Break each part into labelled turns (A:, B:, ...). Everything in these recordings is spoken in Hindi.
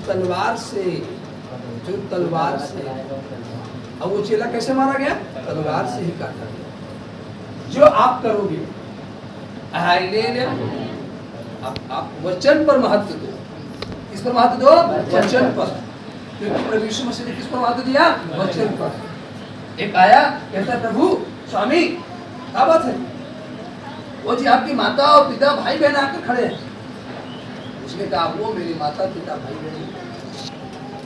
A: तलवार से, जो तलवार से। अब वो चेला कैसे मारा गया? तलवार से ही काटा गया। जो आप करोगे, आप वचन पर महत्व दो। किस पर महत्व दो? वचन पर। क्योंकि प्रभु यीशु मसीह ने किस पर महत्व दिया? वचन पर। एक आया कहता प्रभु स्वामी क्या बात है? वो जी आपकी माता और पिता भाई बहन आकर खड़े हैं। उसने कहा वो मेरी माता पिता भाई बहन।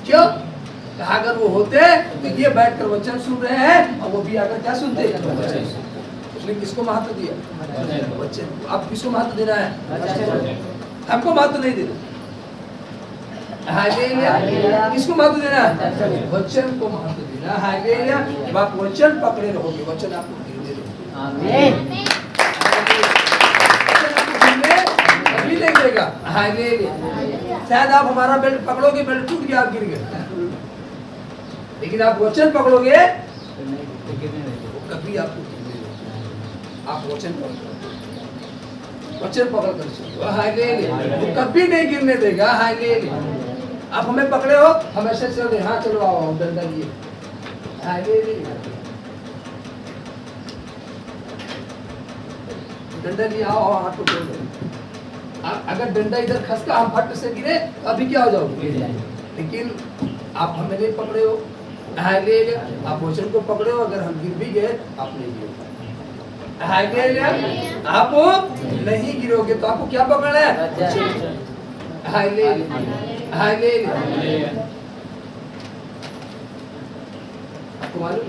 A: क्यों? कहा अगर वो होते तो ये बैठकर वचन सुन रहे हैं और वो भी आकर क्या सुनते? उसने किसको महत्व दिया? वचन। आप किसको महत्व देना है? हमको महत्व नहीं देना। हालेलुया। किसको महत्व देना है? वचन को महत्व देना। हालेलुया। जब आप वचन पकड़े रहोगे, वचन आपको गिरने देगा। आमीन। अभी नहीं देगा। हालेलुया। शायद आप हमारा बेल्ट पकड़ोगे, बेल्ट टूट गया, आप गिर गए, लेकिन आप वचन पकड़ोगे कभी आपको गिरने देगा। आप वचन पकड़ो, वचन पकड़ कर चलो। हालेलुया। वो कभी नहीं गिरने देगा। हालेलुया। आप हमें पकड़े हो, हम ऐसे चल हाँ चलो आओ डंडा लिए। डंडा लिए आओ हाथ को तोड़ दो। अगर डंडा इधर खसका हम फट से गिरे तो अभी क्या हो जाओगे? लेकिन आप हमें नहीं पकड़े हो। आप वचन को पकड़े हो, अगर हम गिर भी गए आप नहीं गिरोगे। आप नहीं गिरोगे तो आपको क्या पकड़ना है? आपको मालूम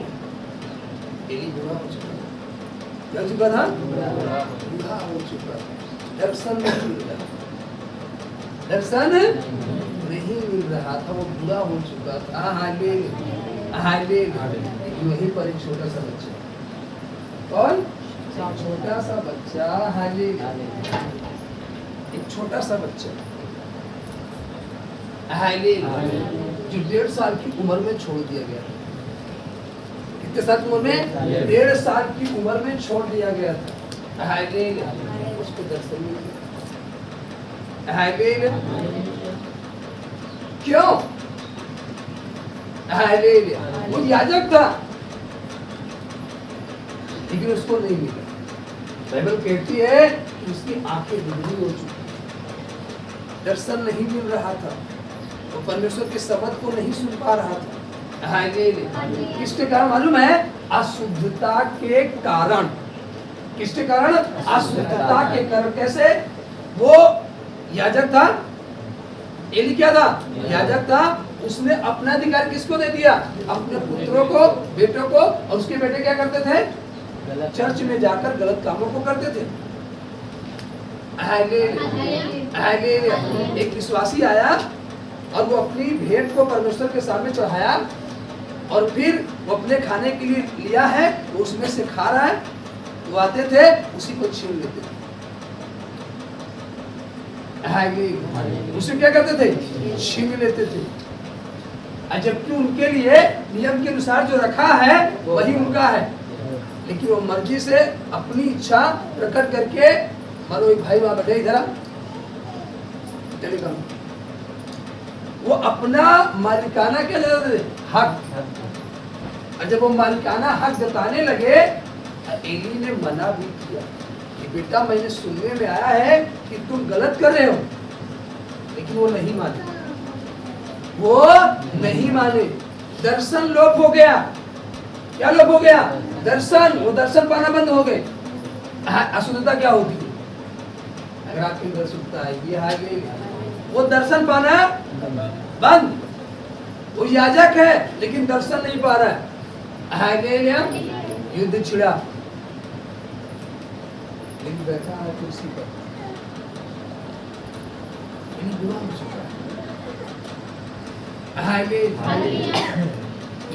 A: एली बुरा हो चुका, क्या हो चुका था? बुरा हो चुका। दर्शन नहीं मिल रहा, दर्शन नहीं मिल रहा था, वो बुरा हो चुका था। वहीं पर एक छोटा सा बच्चा, कौन? छोटा सा बच्चा। एक छोटा सा बच्चा जो 1.5 साल की उम्र में छोड़ दिया गया था। कितने साल की उम्र में? 1.5 साल की उम्र में छोड़ दिया गया था। उसको दर्शन मिल गया। क्यों? वो याजक था, लेकिन उसको नहीं मिला। बाइबल कहती है कि उसकी आंखें धुंधली हो चुकी, दर्शन नहीं मिल रहा था, वो परमेश्वर के शब्द को नहीं सुन पा रहा था। किसके कारण मालूम है? अशुद्धता के कारण। किसके कारण? अशुद्धता के कारण। कैसे? वो याजक था, एली क्या था? याजक था। उसने अपना अधिकार किसको दे दिया? अपने पुत्रों को, बेटों को। और उसके बेटे क्या करते थे? चर्च में जाकर गलत कामों को करते थे। एक विश्वासी आया और वो अपनी भेंट को परमेश्वर के सामने चढ़ाया और फिर वो अपने खाने के लिए लिया है, वो उसमें से खा रहा है। वो आते थे, उसी को छीन लेते थे। उसे क्या करते थे? छीन लेते थे। जबकि उनके लिए नियम के अनुसार जो रखा है वही उनका है, लेकिन वो मर्जी से अपनी इच्छा प्रकट करके, मानो एक भाई वहां बैठे इधर, वो अपना मालिकाना क्या जताते थे? हक। और जब वो मालिकाना हक जताने लगे, एली ने मना भी किया कि बेटा मैंने सुनने में आया है कि तुम गलत कर रहे हो, लेकिन वो नहीं माने। वो नहीं माने। दर्शन लोप हो गया। क्या लोप हो गया? दर्शन। वो दर्शन पाना बंद हो गए। अशुद्धता क्या होती है? अगर आपके अंदर अशुद्धता है, वो दर्शन पाना बंद। वो याजक है लेकिन दर्शन नहीं पा रहा है। युद्ध छिड़ा, लेकिन बैठा है कुर्सी पर।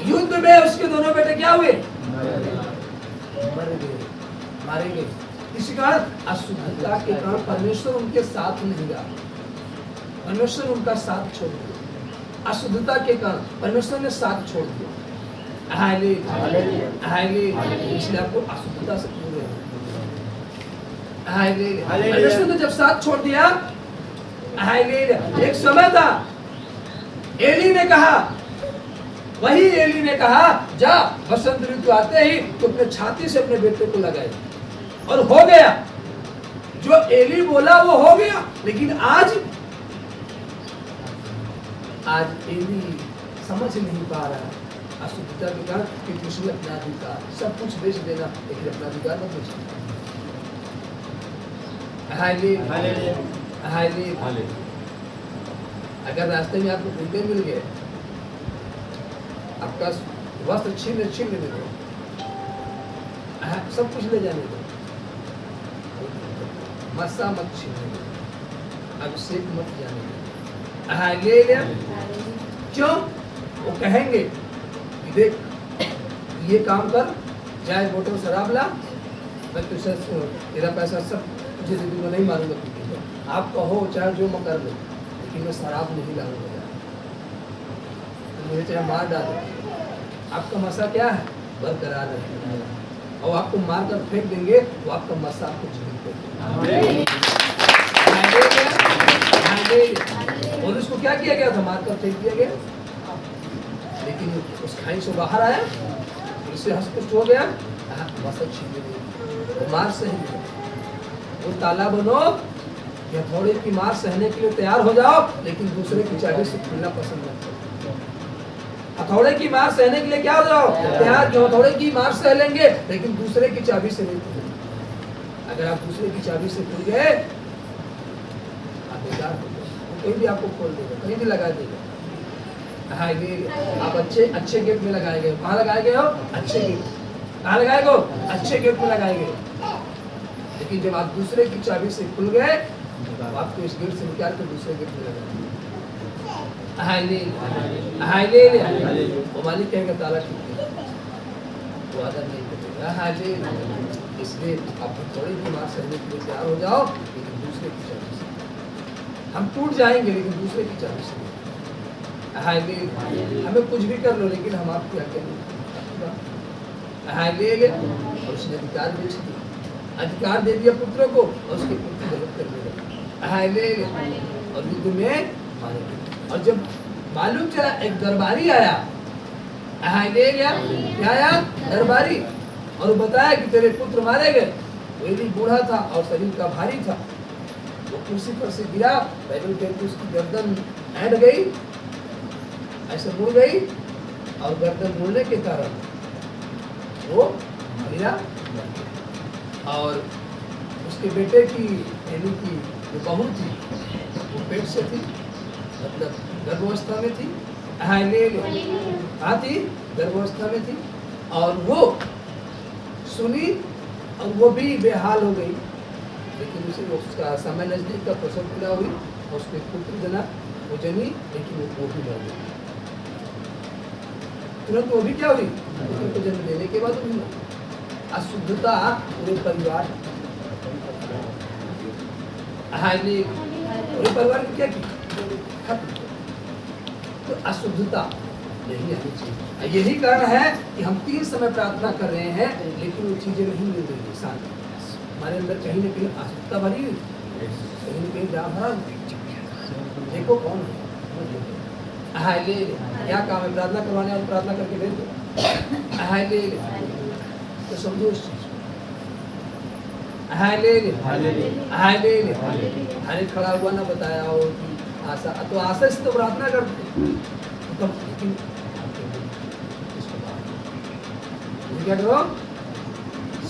A: युद्ध में उसके दोनों बेटे क्या हुए? मर गए, मारे गए। इसी कारण अशुद्धता के कारण परमेश्वर उनके साथ नहीं रहा। परमेश्वर उनका साथ छोड़ दिया। अशुद्धता के कारण परमेश्वर ने साथ छोड़ दिया। इसलिए आपको अशुद्धता से दूर रहना। परमेश्वर ने जब साथ छोड़ दिया, एक समय था एली ने कहा, वही एली ने कहा, जा बसंत ऋतु आते ही तो अपने छाती से अपने बेटे को लगाए, और हो गया। जो एली बोला वो हो गया। लेकिन आज एली समझ नहीं पा रहा अशुद्धता के कारण कि कृष्ण अपना अधिकार सब कुछ बेच देना, लेकिन अपना अधिकार मत बेचना। अगर रास्ते में आपको गुंडे मिल गए, आपका वस्त्र छीन ले दो, सब कुछ ले जाने दो, मस्सा मत छीनने दो, अभिषेक मत जाने दो। ले लिया। क्यों? वो कहेंगे कि देख ये काम कर, जाए बोतल शराब ला, मैं तुझसे तेरा पैसा सब तुझे दे दूंगा, नहीं मारूंगा तुझे, आप कहो चाहे जो मैं कर लूँ, लेकिन मैं शराब नहीं लाऊंगा, तो मुझे चाहे मार डालो, आपका मसा क्या है? बरकरार रहेगा। और आपको मार कर फेंक देंगे तो आपका मसा आपको जीवित कर देगा। और उसको क्या किया गया था? मार कर फेंक दिया गया, लेकिन उस खाई से बाहर आया, उससे हस्तपुष्ट हो गया, मसा छीन गई, तो मार सही गया। वो ताला बनो, हथौड़े की मार सहने के लिए तैयार हो जाओ, लेकिन दूसरे की चाबी से खुलना पसंद न करो। हथौड़े की मार सहने के लिए क्या हो जाओ? तैयार। जो हथौड़े की मार सह लेंगे, लेकिन दूसरे की चाबी से नहीं खुलेंगे। अगर आप दूसरे की चाबी से खुल गए, आप बेकार हो गए, कोई भी आपको खोल देगा, कहीं भी लगा देगा। आप अच्छे गेट में लगाए गए, कहाँ लगाए गए हो? अच्छे गेट। कहाँ लगाए गो? अच्छे गेट में लगाए गए। लेकिन जब आप दूसरे की चाबी से खुल गए, तो आपको इस गेट से निकाल कर दूसरे गेट में लगा। वो मालिक कहेगा ताला ठीक है, वो आदर नहीं करेगा। इसलिए आप थोड़ी भी मार सहने के लिए तैयार हो जाओ, लेकिन दूसरे की चाबी से। हम टूट जाएंगे, लेकिन दूसरे की चाबी से। हमें कुछ भी कर लो, लेकिन हम आपकी आज्ञा नहीं। और उसने अधिकार बेच दिया, अधिकार दे दिया पुत्रों को, और उसके पुत्र गलत करने लगे, और युद्ध में मारे गए। और जब मालूम चला एक दरबारी आया, क्या आया? दरबारी, और वो बताया कि तेरे पुत्र मारे गए। वो यदि बूढ़ा था और शरीर का भारी था, वो कुर्सी पर से गिरा, बैठल करके उसकी गर्दन ऐंठ गई, ऐसे मुड़ गई, और गर्दन मुड़ने के कारण वो गिरा। और उसके बेटे की यानी कि जो बहू थी, वो पेट से थी, मतलब गर्भावस्था में थी, थी, गर्भावस्था में थी। और वो सुनी, और वो भी बेहाल हो गई, लेकिन उसे उसका समय नजदीक का प्रसव पूरा हुई, और उसके पुत्र जना वो जनी, लेकिन वो भी मर गई तुरंत। वो भी क्या हुई? पुत्र को जन्म देने के बाद हुई। अशुद्धता पूरे परिवार, पूरे परिवार की क्या की? तो अशुद्धता यही आनी चाहिए। यही कारण है कि हम 3 समय प्रार्थना कर रहे हैं, लेकिन वो चीजें नहीं मिल रही। साथ हमारे अंदर कहीं न कहीं अशुद्धता भरी हुई, कहीं न कहीं राम भरा। देखो कौन है? क्या काम है? प्रार्थना करवाने और प्रार्थना करके दे दो, तो समझो इस चीज। हरे खड़ा हुआ ना बताया हो कि आशा, तो आशा से तो प्रार्थना करते, तो लेकिन क्या करो?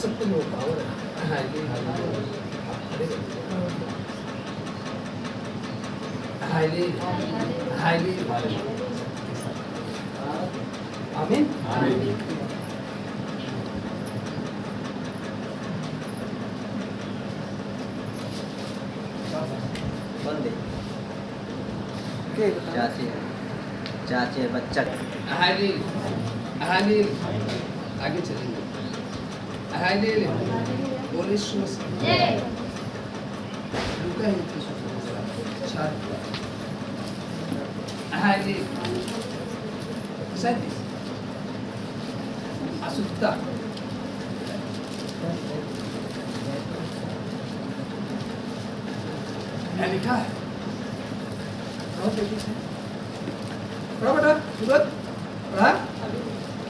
A: सत्य में पावर है। आमीन।
B: चाचे बच्चा
A: आगे चलेंगे। बोले अशुद्धता लिखा है। पढ़ा बेटा सूरत पढ़ा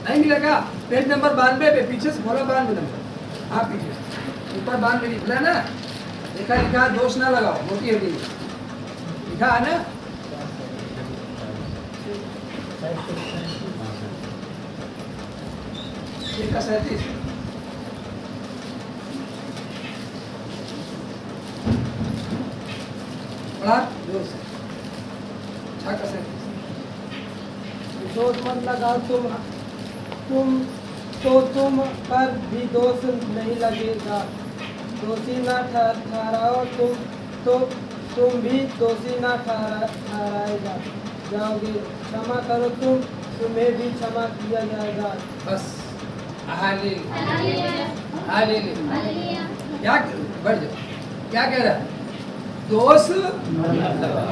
A: नहीं मिलेगा। पेज नंबर 92 पे पीछे से खोला 92 नंबर। हाँ पीछे ऊपर 92 लिखा ना, देखा लिखा दोष ना लगाओ, मोटी है लिखा है ना। एक का 37 पढ़ा दोष छा का 37
B: दोष मत लगाओ तुम पर भी दोष नहीं लगेगा, दोषी ना ठहराओ तुम भी दोषी ना ठहराएगा जाओगे, क्षमा करो तुम्हें भी क्षमा किया जाएगा।
A: बस हालेलुया हालेलुया। क्या बढ़ जाओ, क्या कह रहा है? दोष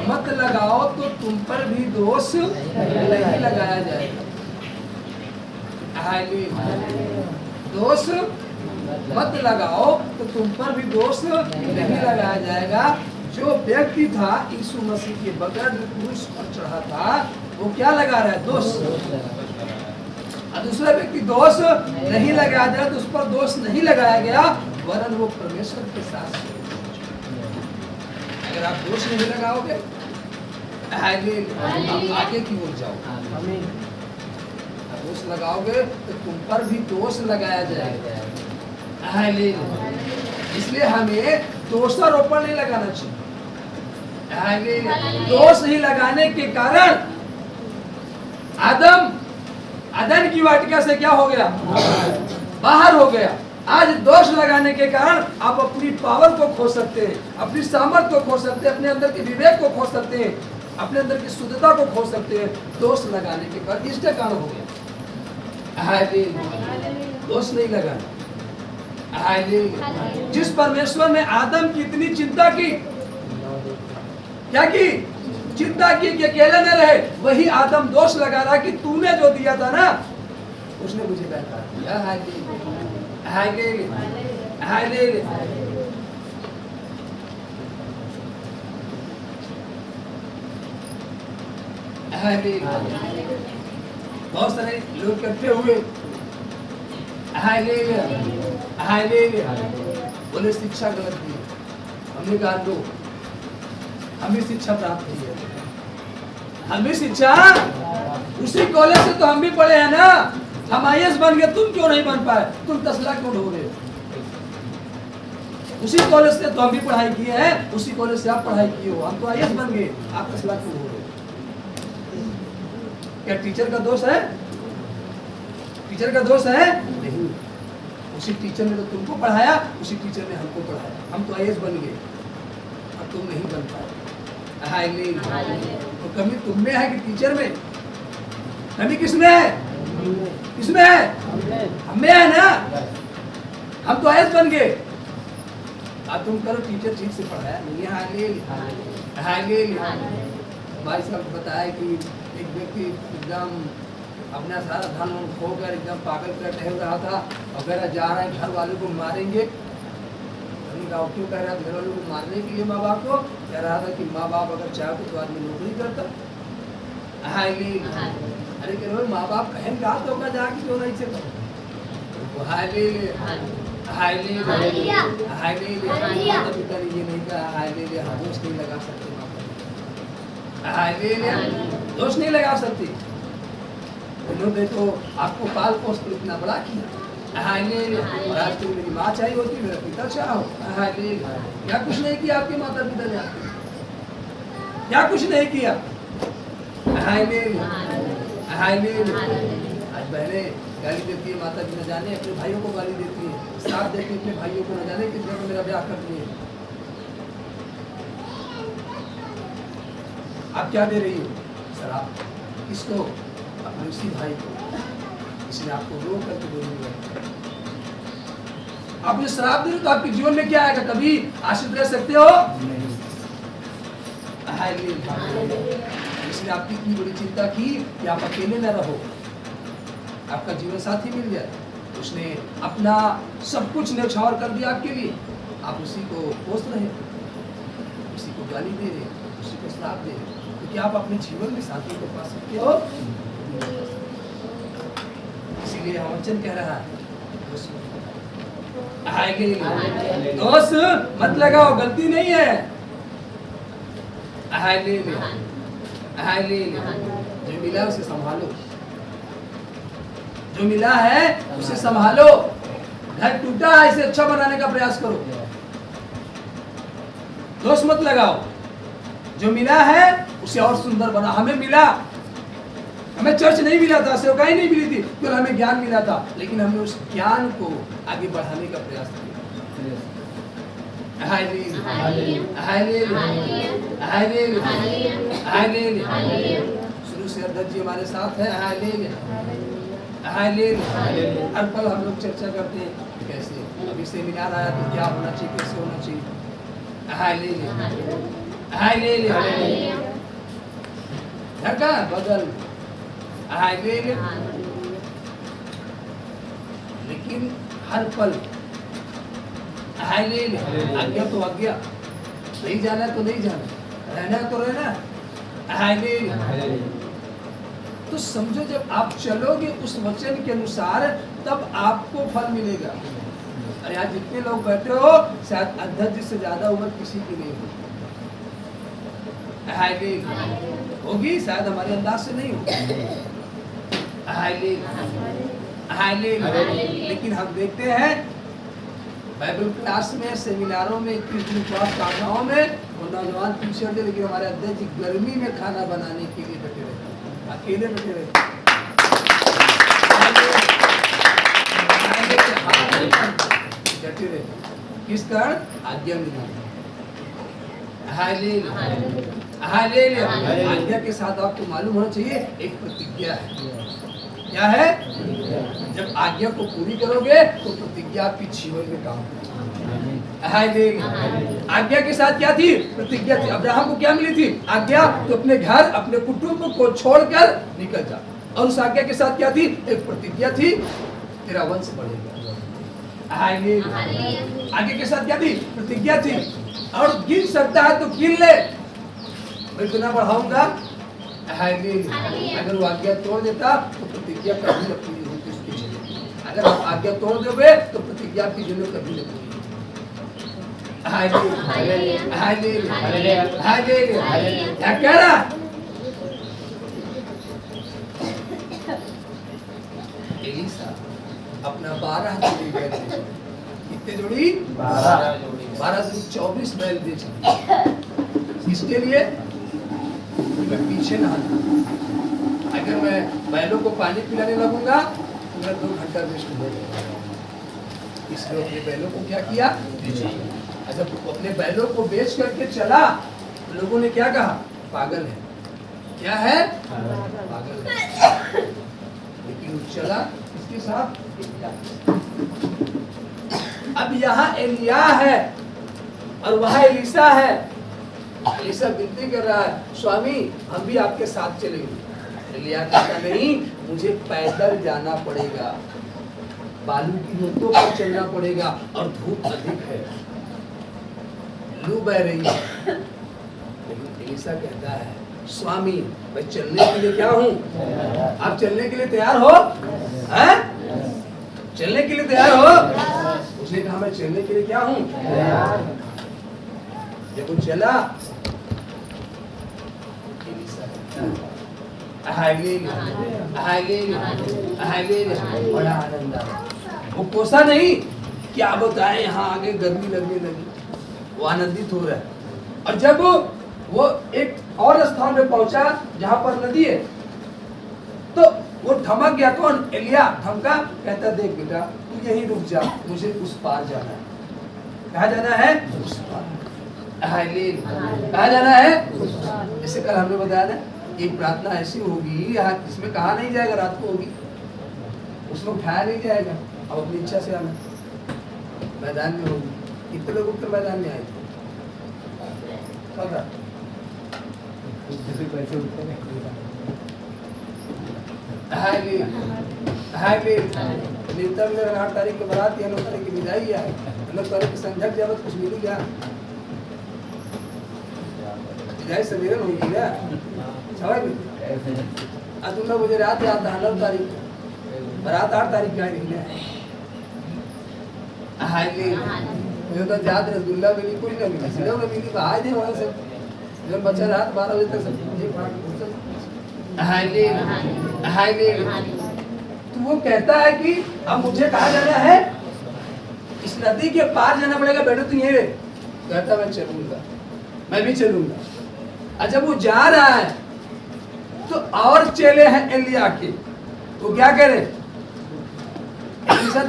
A: मत लगाओ तो तुम पर भी दोष नहीं लगाया जाएगा। दोष मत लगाओ तो तुम पर भी दोष नहीं लगाया जाएगा। जो व्यक्ति था यीशु मसीह के बगैर जो क्रूस पर चढ़ा था वो क्या लगा रहा है? दोष। दूसरा व्यक्ति दोष नहीं लगाया जाए तो उस पर दोष नहीं लगाया गया, वरन वो परमेश्वर के साथ। अगर आप दोष नहीं लगाओगे आगे की ओर जाओ, दोष लगाओगे तो तुम पर भी दोष लगाया जाएगा। इसलिए हमें दोषारोपण नहीं लगाना चाहिए। दोष नहीं लगाने के कारण आदम की वाटिका से क्या हो गया? बाहर हो गया। आज दोष लगाने के कारण आप अपनी पावर को खो सकते हैं, अपनी सामर्थ को खो सकते हैं, अपने अंदर के विवेक को खो सकते हैं, अपने अंदर की शुद्धता को खो सकते हैं। दोष लगाने के कारण इसके कारण हो गया। दोष नहीं लगाना। जिस परमेश्वर ने आदम की इतनी चिंता की, क्या की? चिंता की कि अकेले न रहे, वही आदम दोष लगा रहा कि तूने जो दिया था ना उसने मुझे बेकार दिया। बहुत सारे लोग इकट्ठे हुए, बोले शिक्षा गलत दी। हमने कहा लो, हमें शिक्षा प्राप्त की है, हमें शिक्षा उसी कॉलेज से तो हम भी पढ़े हैं ना। हम IAS बन गए, तुम क्यों नहीं बन पाए? तुम तसला क्यों ढो रहे हो? उसी कॉलेज से तो हम भी पढ़ाई किए हैं, उसी कॉलेज से आप पढ़ाई किए हो, हम तो IAS बन गए, आप तसला क्यों हो रहे हो? क्या टीचर का दोष है? टीचर का दोष है? नहीं। उसी टीचर ने तो तुमको पढ़ाया, उसी टीचर ने हमको पढ़ाया। हम तो IAS बन गए और तुम नहीं बन पाए। तो कमी तुम में है कि टीचर में? कमी किसमें है? किसमें है? हमें है ना। हम तो IAS बन गए, अब तुम करो टीचर ठीक से पढ़ाया नहीं है। भाई साहब बताया कि एक व्यक्ति एकदम अपना सारा धन खोकर एकदम पागल कर टहल रहा था, अगर जा रहा है घर वालों को मारेंगे। क्यों कह रहा था घर वालों को मारने के लिए? माँ बाप को कह रहा था कि माँ बाप अगर चाहे तो आदमी नौकरी करता। अरे कह रहे माँ बाप कहेंगे आप तो जाके क्यों नहीं से करो। ये नहीं कहा दोष नहीं लगा सकते, दोष नहीं लगा सकती। देखो आपको पाल पोस तो इतना बड़ा किया, और आज तो मेरी माँ चाहिए होती, मेरा पिता चाहो। क्या कुछ नहीं किया आपके माता पिता ने? क्या कुछ नहीं किया? आज बहने गाली देती है, माता जी न जाने अपने भाइयों को गाली देती है, साथ देती अपने भाइयों को न जाने किस जगह मेरा ब्याह करती है। आप क्या दे रही हो? शराब। किसको? अपने उसी भाई को, इसलिए आपको रोक करके बोलेंगे। आपने शराब दी तो आपके जीवन में क्या आएगा? कभी आश्रित रह सकते हो? इसलिए आपकी इतनी बड़ी चिंता की कि आप अकेले न रहो, आपका जीवन साथी मिल जाए। उसने अपना सब कुछ न्यौछावर कर दिया आपके लिए, आप उसी को कोस रहे, उसी को गाली दे रहे, उसी को श्राप दे रहे। तो कि आप अपने जीवन में शांति को पा सकते हो। इसीलिए हम वचन कह रहा है दोस्त मत लगाओ, गलती नहीं है। जो मिला उसे संभालो, जो मिला है उसे संभालो। घर टूटा है, इसे अच्छा बनाने का प्रयास करो, दोस्त मत लगाओ। जो मिला है उसे और सुंदर बना। हमें मिला, हमें चर्च नहीं मिला था, सेवकाई नहीं मिली थी, केवल हमें ज्ञान मिला था, लेकिन हमने उस ज्ञान को आगे बढ़ाने का प्रयास किया। शुरू से अध्यक्ष जी हमारे साथ है। हर पल हम लोग चर्चा करते हैं कैसे अभी सेमिनार आया तो क्या होना चाहिए, कैसे होना चाहिए। घर का बदल लेकिन हर पल आज्ञा तो आज्ञा, नहीं जाना तो नहीं जाना, रहना तो रहना। तो समझो जब आप चलोगे उस वचन के अनुसार तब आपको फल मिलेगा। और यहाँ जितने लोग बैठे हो शायद अध्यक्ष से ज्यादा उम्र किसी की नहीं होगी, शायद हमारे अंदाज से नहीं होगी। लेकिन हम देखते हैं बाइबल क्लास में, सेमिनारों में, प्रार्थनाओं में वो नौजवान पीछे हटे, लेकिन हमारे अध्यक्ष जी गर्मी में खाना बनाने के लिए बैठे रहते, अकेले बैठे रहते। डटे रहते, किस कारण? आज्ञा मिली। आज्ञा के साथ आपको मालूम होना चाहिए एक प्रतिज्ञा है। क्या है? जब आज्ञा को पूरी करोगे तो प्रतिज्ञा आपकी जीवन में काम करेगी। आज्ञा के साथ क्या थी? प्रतिज्ञा थी। अब्राहम को क्या मिली थी? आज्ञा। तो अपने घर, अपने कुटुंब को छोड़कर निकल जा। और उस आज्ञा के साथ क्या थी? एक प्रतिज्ञा थी, तेरा वंश बढ़ेगा। आगे के साथ क्या थी? प्रतिज्ञा थी। और गिन सकता है तो गिन ले, मैं इतना बढ़ाऊंगा। अगर वो आज्ञा तोड़ देता तो प्रतिज्ञा कभी न पूरी होती उसकी जगह। अगर आप आज्ञा तोड़ दोगे तो प्रतिज्ञा की जगह कभी न पूरी। क्या कह रहा? एलीसा अपना 12 जोड़ी बैल बेचा। कितने जोड़ी? 12 से 24 बैल बेचा। इसके लिए मैं पीछे ना हूँ। अगर मैं बैलों को पानी पिलाने लगूंगा तो मेरा 2 घंटा वेस्ट हो जाएगा। इसलिए अपने बैलों को क्या किया? जब अपने बैलों को बेच करके चला तो लोगों ने क्या कहा? पागल है। क्या है? पागल है। लेकिन चला इसके साथ। अब यहाँ एलिया है और वहाँ एलीसा है। एलीसा विनती कर रहा है, स्वामी हम भी आपके साथ चलेंगे। एलिया कहता नहीं, मुझे पैदल जाना पड़ेगा, बालू की रेतों पर चलना पड़ेगा और धूप अधिक है, लू बह रही है। लेकिन एलीसा कहता है, स्वामी मैं चलने के लिए क्या हूँ? आप चलने के लिए तैयार हो? हैं? चलने के लिए तैयार हो? उसने कहा मैं चलने के लिए क्या हूँ? जब वो चला बड़ा आनंद आया। वो कोसा नहीं, क्या बताएं, यहाँ आगे गर्मी लगने लगी, वो आनंदित हो रहा है। और जब वो एक और स्थान पे पहुंचा जहां पर नदी है, तो वो थमक गया। कौन? एलिया थमका। कहता देख बेटा तू यहीं रुक जा, मुझे उस पार जाना है। कहाँ जाना है? उस पार। कहाँ जाना है? जैसे कल हमने बताया ना, एक प्रार्थना ऐसी होगी यहाँ, इसमें कहा नहीं जाएगा रात को होगी, उसमें उठाया नहीं जाएगा। अब अपनी इच्छा से आना, मैदान में होगी। कितने लोग उत्तर मैदान में आए थे? न्यूनतम में 8 तारीख को बारात या 9 तारीख की विदाई है, 9 तारीख की संझक जब कुछ मिली क्या? विदाई सवेरे होगी ना। समझ में आज तुम लोग मुझे रात याद 9 तारीख रात 8 तारीख का नहीं है हाय ले मुझे तो याद रसगुल्ला मिली कोई ना मिली सिर्फ में मिली आज नहीं वहां से जब बच्चा रात 12 बजे तक सब मुझे हाय ले तो वो कहता है कि अब मुझे कहा जाना है इस नदी के पार जाना पड़ेगा बेटा तू ये कहता मैं चलूंगा मैं भी चलूंगा और जब वो जा रहा है तो और चेले हैं एलिया के वो क्या करे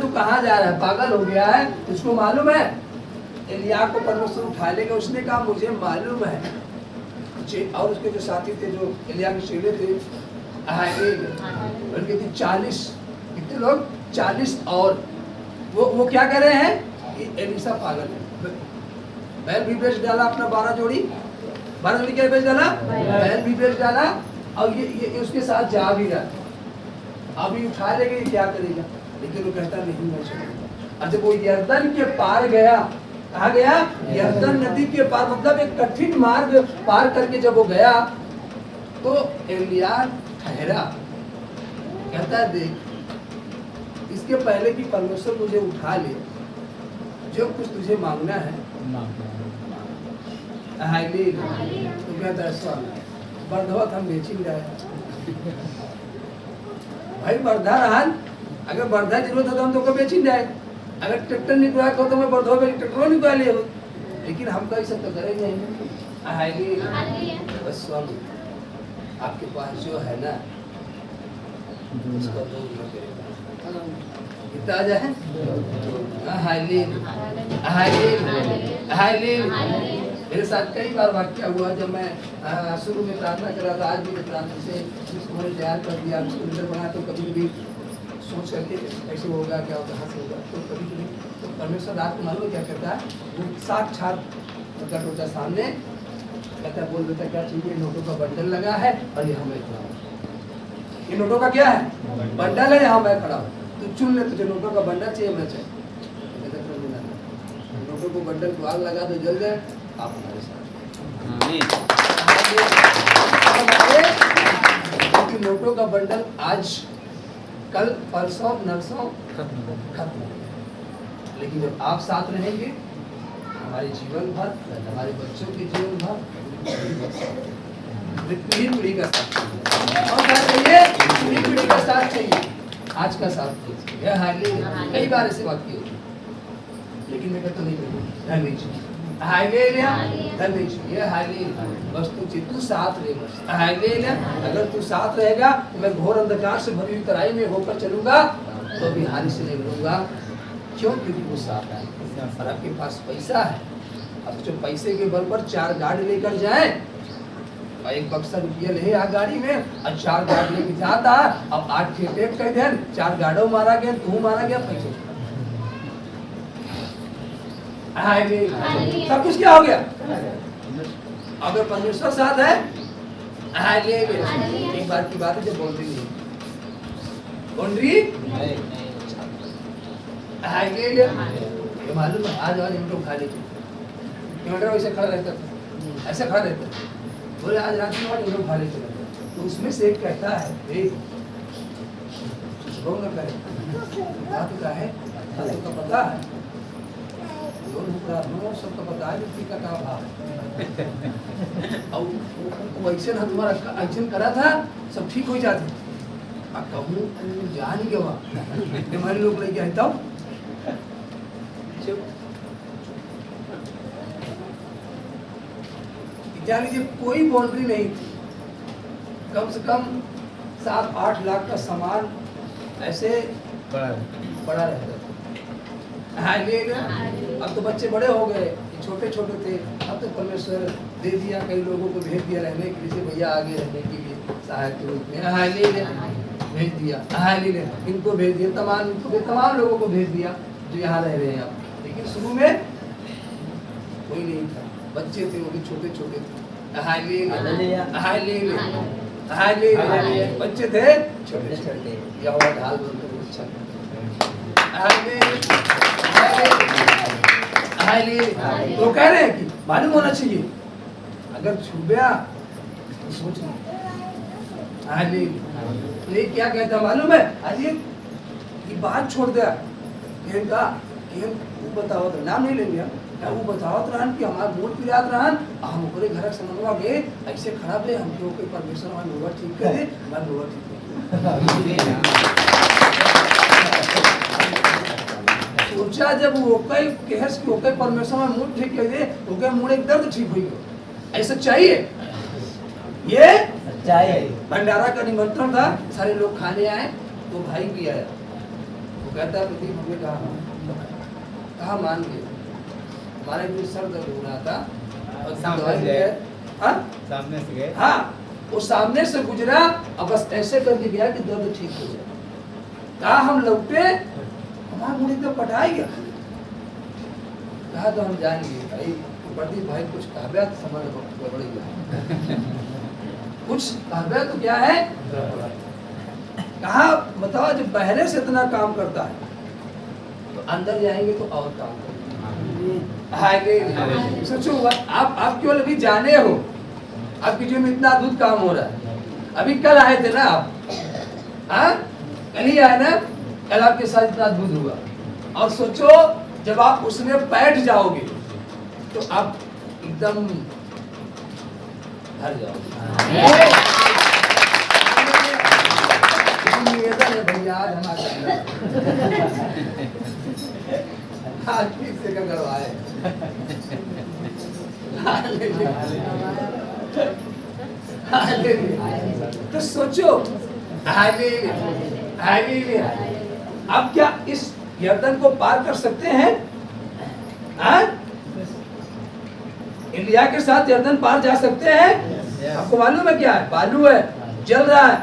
A: तू कहाँ जा रहा है पागल हो गया है उसको मालूम है एलिया को परमेश्वर उठा लेगा उसने कहा मुझे मालूम है और उसके जो साथी थे जो एलिया के चेले थे बल्कि 40 कितने लोग 40 और वो क्या कर रहे हैं कि एलिसा पागल है बैल भी बेच डाला अपना 12 जोड़ी क्या बेच डाला बैल भी बेच डाला और ये उसके साथ जा भी रहा अभी उठा लेगा ये क्या करेगा लेकिन वो कहता नहीं मैं चलूंगा और जब वो यरदन के पार गया कहा गया यरदन नदी के पार मतलब एक कठिन मार्ग पार करके जब वो गया तो एलिया ठहरा कहता है देख इसके पहले कि परमेश्वर मुझे उठा ले जो कुछ तुझे मांगना है तो कहता है बर्धवत हम बेची रहे भाई बर्धा रहन अगर बर्धा जरूरत हो तो हम तो बेची जाए अगर ट्रैक्टर निकला तो मैं बर्धवा में ट्रैक्टर निकला ले लेकिन हम कहीं सब तो करेंगे बस स्वामी आपके पास जो है ना उसका तो कितना जा है मेरे साथ कई बार वाक्य हुआ जब मैं शुरू में प्रार्थना कर रहा था आज भी प्रार्थना से उसको तैयार कर दिया उसको बना तो कभी कभी सोच करके ऐसे होगा क्या होगा कहाँ से होगा तो कभी कभी तो परमेश्वर रात को मालूम क्या करता है वो साक्षात प्रकट होता सामने कहता है बोल बेटा क्या चाहिए नोटों का बंडल लगा है और यहाँ मैं खड़ा हूँ ये नोटों का क्या है बंडल है यहाँ मैं खड़ा हूँ तो चुन ले तुझे नोटों का बंडल चाहिए मैं चाहिए नोटों को बंडल को आग लगा तो जल जाए आप हमारे साथ नोटों का बंडल आज कल परसों नरसों खत्म लेकिन जब आप साथ रहेंगे हमारे जीवन भर हमारे बच्चों के जीवन भर पीढ़ी का साथ चाहिए पीढ़ी का साथ चाहिए आज का साथ चाहिए कई बार ऐसे बात की लेकिन मैं कहता नहीं बस तू साथ रहे अगर तू साथ रहेगा तो मैं घोर अंधकार से भरी हुई तराई में होकर चलूंगा तो भी हानि से नहीं लड़ूंगा क्यों क्योंकि वो साथ है और आपके पास पैसा है अब जो पैसे के बल पर 4 गाड़ी लेकर जाए और एक बक्सा रुपया ले आ गाड़ी में और 4 गाड़ी लेके जाता अब 8 खेपे कर दे 4 गाड़ों मारा गया तू मारा गया पैसे सब कुछ क्या हो गया अगर परमेश्वर साथ है एक बार की बात है जब बाउंड्री नहीं मालूम है आज इनको खा लेते वैसे खड़ा रहता था ऐसा खड़ा रहता बोले आज रात में इनको खा लेते तो उसमें से एक कहता है बात का है सबका पता है सबका पता है कि का भाव और वैसे ना तुम्हारा एक्शन करा था सब ठीक हो जाते कहूँ जा नहीं गवा हमारे लोग लेके आए तब जान लीजिए कोई बाउंड्री नहीं थी कम से कम 7-8 लाख का सामान ऐसे पड़ा रहता था अब तो बच्चे बड़े हो गए छोटे छोटे थे अब तो परमेश्वर दे दिया कई लोगों को भेज दिया रहने के लिए भैया आगे रहने के लिए सहायक के रूप में भेज दिया इनको भेज दिया तमाम लोगों को भेज दिया जो यहाँ रह रहे हैं अब लेकिन शुरू में कोई नहीं था बच्चे थे वो भी छोटे छोटे थे बच्चे थे छोटे छोटे ढाल बोलते अच्छा तो कह रहे हैं कि मालूम होना चाहिए अगर छू गया तो सोच हाली ये क्या कहता मालूम है? अरे ये बात छोड़ दे इनका कि वो बताओ तो नाम नहीं लेंगे क्या वो बताओ रहन कि हमार मूड पिरात रहन हम ओकरे घर से मनवा गए ऐसे खराब है हम क्यों के परमेश्वर हमार लोगा ठीक करे हमार लोगा ठीक सोचा जब वो कई कहस कि ओके परमेश्वर में मूड ठीक कर दे ओके मूड एक दर्द ठीक हुई ऐसा चाहिए ये
C: चाहिए।
A: भंडारा का निमंत्रण था सारे लोग खाने आए तो भाई भी आया वो कहता है प्रदीप हमने कहा मान गए हमारे भी सर दर्द हो रहा था और
C: सामने से
A: गए हाँ
C: सामने से गए
A: हाँ वो सामने से गुजरा और बस ऐसे करके गया कि दर्द ठीक हो जाए कहा हम लौटे हमारा मुड़ी तो पटाई गया कहा तो हम जाएंगे भाई प्रदीप भाई कुछ कहबे तो समझ गड़बड़ी गया कुछ कहबे तो क्या है कहा बताओ जब पहले से इतना काम करता है तो अंदर जाएंगे तो और काम करेंगे सोचो आप केवल अभी जाने हो आपकी जो में इतना अद्भुत काम हो रहा है अभी कल आए थे ना आप हाँ कल ही आए ना कल आपके साथ इतना अद्भुत हुआ और सोचो जब आप उसमें बैठ जाओगे तो आप एकदम भर जाओगे निवेदन है भैया आज हमारा आज किससे का करवाए तो सोचो अब क्या इस यर्दन को पार कर सकते हैं इंडिया के साथ यर्दन पार जा सकते हैं आपको मालूम है क्या है बालू है जल रहा है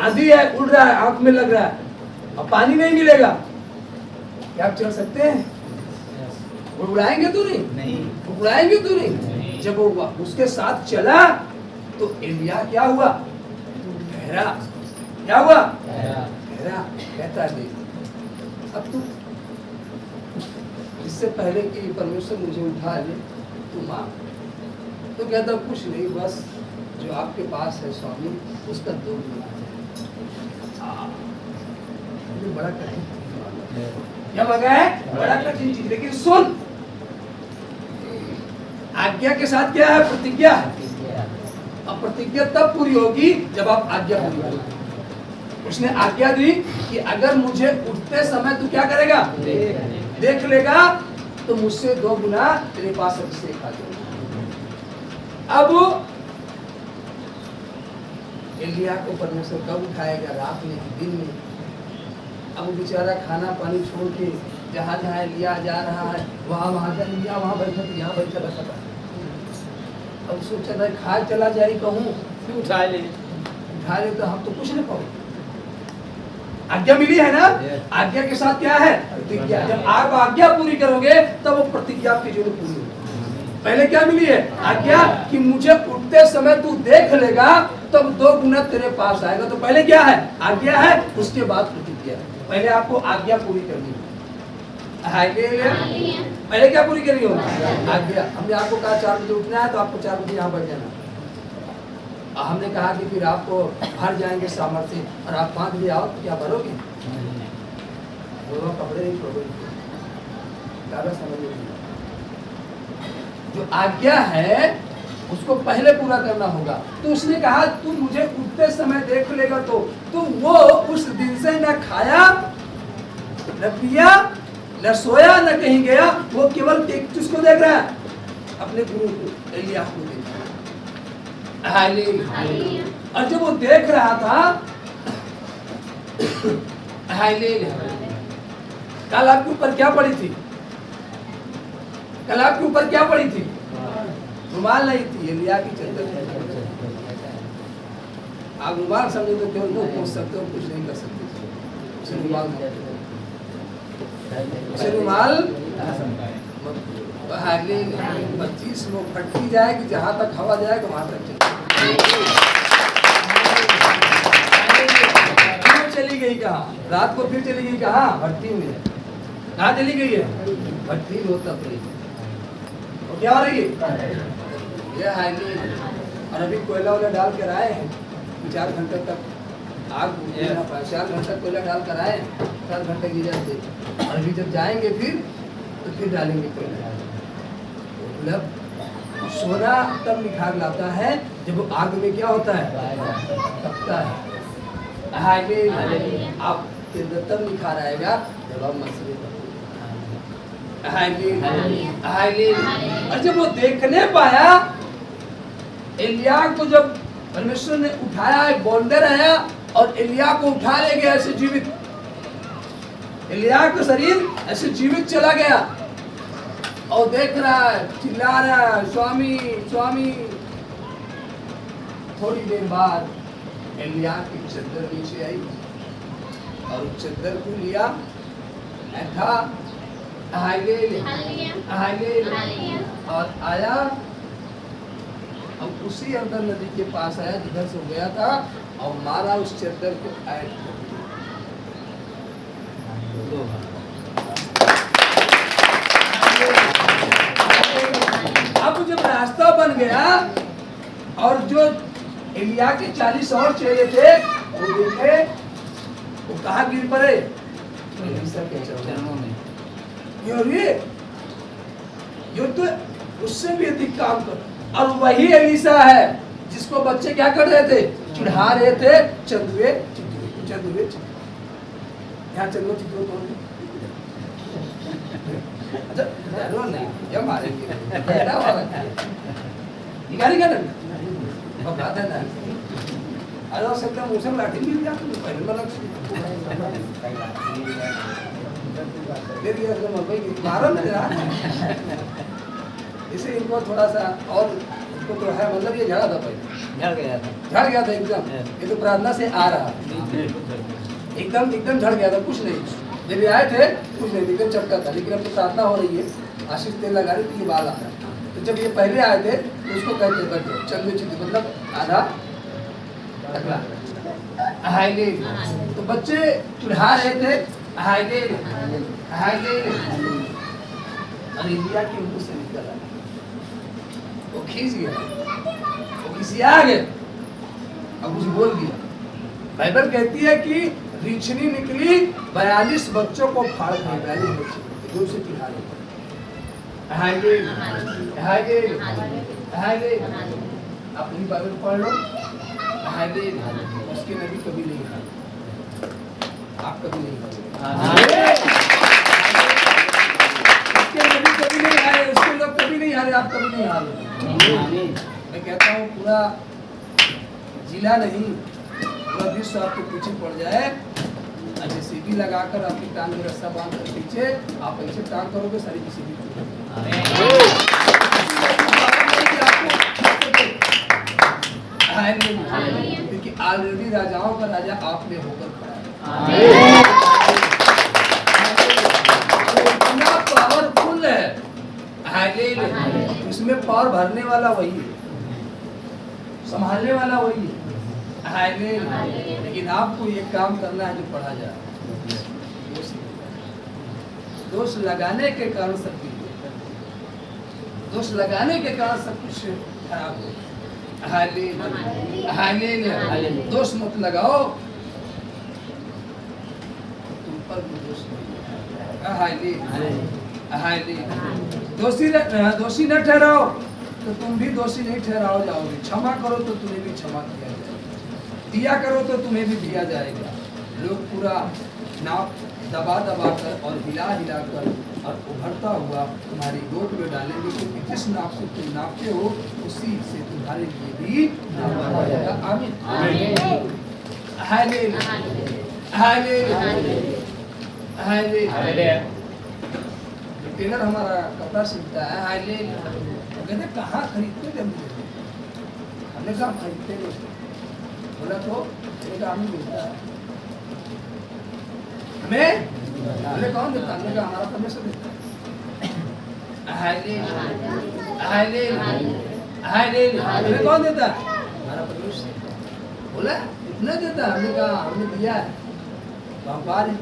A: आंधी है उड़ रहा है आंख में लग रहा है और पानी नहीं मिलेगा क्या आप चल सकते हैं उड़ाएंगे तो नहीं उड़ाएंगे तो नहीं जब वो उसके साथ चला तो इंडिया क्या हुआ गहरा क्या हुआ गहरा कहता है अब तू इससे पहले कि परमेश्वर मुझे उठा ले तू मांग तो कहता कुछ नहीं बस जो आपके पास है स्वामी उसका दो गुना बड़ा कठिन क्या मांगा है बड़ा कठिन चीज लेकिन सुन आज्ञा के साथ क्या है प्रतिज्ञा है अब प्रतिज्ञा तब पूरी होगी जब आप आज्ञा पूरी करोगे उसने आज्ञा दी कि अगर मुझे उठते समय तू क्या करेगा देख लेगा तो मुझसे 2 गुना तेरे पास अभिषेक आ जाएगा अब एलिया को परमेश्वर कब उठाएगा रात में दिन में अब बेचारा खाना पानी छोड़ के जहाँ जहाँ एलिया जा रहा है वहाँ जा लिया वहाँ बैठा तो यहाँ बैठा रखा था अब सोचा था खा चला जाए कहूँ
C: उठा ले
A: तो हम तो कुछ नहीं पाओगे आज्ञा मिली है ना आज्ञा के साथ क्या है प्रतिज्ञा जब आप आज्ञा पूरी करोगे तब वो प्रतिज्ञा आपकी जो पूरी होगी पहले क्या मिली है आज्ञा कि मुझे उठते समय तू देख लेगा तब 2 गुना तेरे पास आएगा तो पहले क्या है आज्ञा है उसके बाद प्रतिज्ञा पहले आपको आज्ञा पूरी करनी है पहले क्या पूरी करनी होगी आज्ञा हमने आपको कहा 4 बजे उठना है तो आपको 4 बजे यहाँ बैठ जाना हमने कहा कि फिर आपको भर जाएंगे सामर्थ्य और आप 5 बजे आओ तो क्या भरोगे कपड़े नहीं छोड़ोगे ज़्यादा समझ जो आज्ञा है उसको पहले पूरा करना होगा तो उसने कहा तू मुझे उठते समय देख लेगा तो वो उस दिन से न खाया न पिया न सोया न कहीं गया वो केवल एक चीज को देख रहा है अपने गुरु को एलिया को देख रहा है और जब वो देख रहा था कल आपके ऊपर क्या पड़ी थी कल आपके ऊपर क्या पड़ी थी रुमाल नहीं थी एलिया की चद्दर आप रुमाल समझे तो केवल मुंह पोंछ सकते हो कुछ नहीं कर सकते उसे रुमाल 25 लोग फटकी जाए कि जहां तक हवा जाएगा वहां तक चली गई कहाँ रात को फिर चली गई कहाँ भट्टी में कहाँ चली गई है भट्टी में होता तो क्या हो रही है ये हाईली और अभी कोयला वोला डाल कर आए हैं 4 घंटे तक आग बुझ ना पाए, 4 घंटा कोयला डाल कर आए, 4 घंटे गिर जाते, और अभी जब जाएंगे फिर डालेंगे कोयला। मतलब सोना तब निखार लाता है जब वो आग में क्या होता है, तपता है। हालेलुया। आपके अंदर तब निखार आएगा जब आप मसीह को और जब वो देखने पाया एलिया को, जब परमेश्वर ने उठाया, एक बॉन्डर आया और एलिया को उठा ले गया ऐसे जीवित, एलिया का शरीर ऐसे जीवित चला गया और देख रहा है, चिल्ला रहा है, स्वामी स्वामी। थोड़ी देर बाद एलिया की चद्दर नीचे आई और उस चद्दर को लिया, बैठा, और आया, अब उसी अंदर नदी के पास आया जिधर से हो गया था और मारा उस चद्दर को ऐड कर दिया। अब जब रास्ता बन गया और जो एलिया के 40 और चेले थे वो देखे, वो कहाँ गिर पड़े, एलीशा के चरणों में। ये तो उससे भी अधिक काम कर, और वही एलीशा है जिसको बच्चे क्या कर रहे थे, चिढ़ा रहे थे, चंदुए चंदुए। यहाँ चंदुए चित्रों कौन है? अच्छा जरूर नहीं, जब मारेंगे क्या वाला निकाली क्या डंडा और बात है ना, अरे वो सब मुझसे लाठी मिल जाती है पहले वाला फिर ये भाई मारो ना जरा, इसे इनको थोड़ा सा और इसको तो है, मतलब ये झड़ा था पहले, झड़ गया था एकदम, ये तो प्रार्थना से आ रहा एकदम झड़ गया था, कुछ नहीं, जब ये आए थे कुछ नहीं, एकदम चटका था, लेकिन अब तो प्रार्थना हो रही है, आशीष तेल लगा रही थी, ये बाल आ रहा है। तो जब ये पहले आए थे तो उसको कहते करते चंदे चित्त, मतलब आधा टकला। तो बच्चे चढ़ा रहे थे, और एलिया के मुंह से निकल आया, वो खींच गया, वो खिसिया गया, अब कुछ बोल दिया। बाइबल कहती है कि रीछनी निकली, 42 बच्चों को फाड़ गई, 42 बच्चे दूर से चिढ़ा रहे। अपनी बाइबल पढ़ लो, उसके नबी कभी नहीं खाए, आप कभी नहीं खाए, उसके नबी कभी नहीं हारे, उसके लोग कभी नहीं हारे, आप कभी नहीं हारे। मैं कहता हूँ पूरा जिला नहीं, पूरा विश्व आपके पीछे पड़ जाए, ऐसे सीढ़ी लगाकर आपकी टांग में रस्सा बांध कर पीछे आप ऐसे टांग करोगे, सारी की सीढ़ी क्योंकि ऑलरेडी राजाओं का राजा आप में होकर खड़ा है, इतना पावरफुल है, इसमें पावर भरने वाला वही है, संभालने वाला वही है। लेकिन आपको ये काम करना है जो पढ़ा जाए, दोष लगाने के कारण सब कुछ, दोष लगाने के कारण सब कुछ खराब हो। दोष मत लगाओ, तुम पर भी दोष नहीं, दोषी न ठहराओ तो तुम भी दोषी नहीं ठहराओ जाओगे, क्षमा करो तो तुम्हें भी क्षमा किया जाएगा, दिया करो तो तुम्हें भी दिया जाएगा। लोग पूरा नाप दबा कर और हिला कर और उभरता हुआ तुम्हारी गोद में डालेंगे, क्योंकि जिस नाप से तुम नापते हो उसी से तुम्हारे लिए भी नापा जाएगा। आमीन। टेलर हमारा कपड़ा सिलता है, कहते कहाँ खरीदते थे, हमने कहा खरीदते नहीं, बोला तो हमें मिलता है, हमें कौन देता, हमने कहा हमारा परमेश्वर देता है, हमें कौन देता है, हमारा परमेश्वर। बोला इतना देता, हमने कहा हमने दिया है तो हम पा रहे,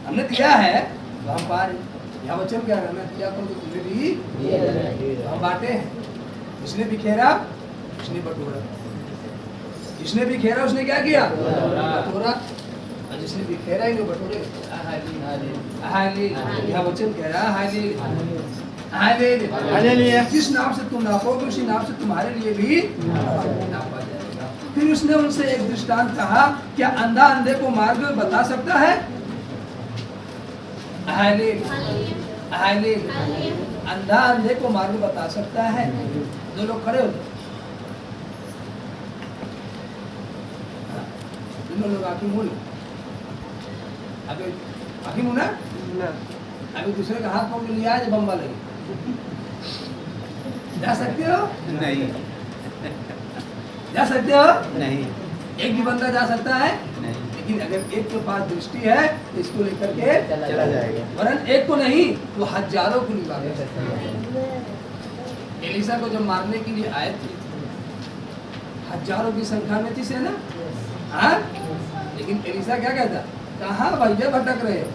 A: हमने दिया है तो हम पा रहे। यहाँ वचन क्या करना, दिया करो तो तुम्हें भी हम बांटे हैं, उसने बिखेरा उसने बटोरा, जिसने भी खेरा उसने क्या किया? बटोरा। और जिसने भी खेरा ही नहीं बटोरे। यह वचन कह रहा हालेलुया। जिस नाप से तुम नापोगे उसी नाप से तुम्हारे लिए भी नापा जाएगा। फिर उसने उनसे एक दृष्टांत कहा, क्या अंधा अंधे को मार्ग बता सकता है? अंधा अंधे को मार्ग बता सकता है? दो लोग खड़े हो जाओ। दोनों लोग आंखें मूल, आंखें मुना। अभी दूसरे का हाथ पकड़ लिया है, बम वाले जा सकते हो?
C: नहीं
A: जा सकते हो?
C: नहीं
A: एक भी बंदा जा सकता है?
C: नहीं।
A: लेकिन अगर एक के पास दृष्टि है तो इसको लेकर के
C: चला जाएगा।
A: वरन एक को नहीं वो हजारों को निभा सकता है। एलिसा को जब मारने के लिए आए थे, हजारों की संख्या में थी सेना। हाँ? लेकिन एलिसा क्या कहता? कहाँ भैया भटक रहे हो,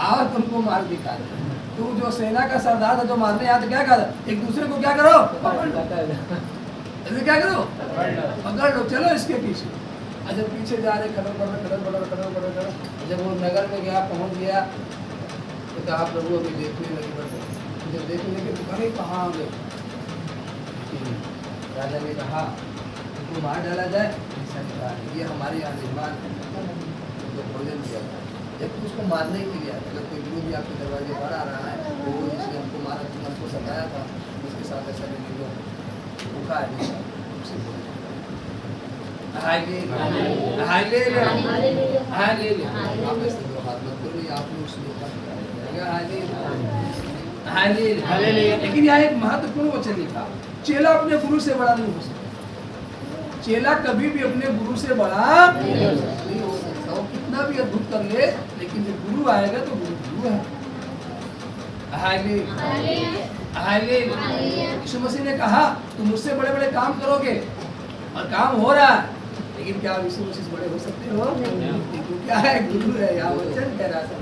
A: आओ तुमको मार दिखा दे। तू जो सेना का सरदार था जो मारने आया तो क्या कहा? एक दूसरे को क्या करो? पकड़ लो। ऐसे क्या करो? पकड़ लो, चलो इसके पीछे। जब पीछे जा रहे खड़े जब वो नगर में गया, पहुंच गया तो कहा प्रभु अभी देखने लगे बटे। जब देखने लगे तो अरे कहाँ आ गए? राजा ने कहा तो मार डाला जाए। ऐसा नहीं कहा, ये हमारे यहाँ मेहमान जो भोजन दिया था, जब उसको मारने के लिए अगर कोई विरोधी आपके दरवाजे पर आ रहा है तो वो इसने हमको मारा, तुमने हमको सताया था, उसके साथ ऐसा नहीं लो भूखा है। लेकिन यहाँ एक महत्वपूर्ण वचन लिखा, चेला अपने गुरु से बड़ा नहीं हो सकता। चेला कभी भी अपने गुरु से बड़ा नहीं हो सकता। वो कितना भी अद्भुत कर ले, लेकिन जब गुरु आएगा तो गुरु गुरु है। यीशु मसीह ने कहा तुम मुझसे बड़े बड़े काम करोगे और काम हो रहा है, लेकिन क्या यीशु मसीह से बड़े हो सकते हो? क्योंकि क्या है? गुरु है। यहाँ वचन कह रहा था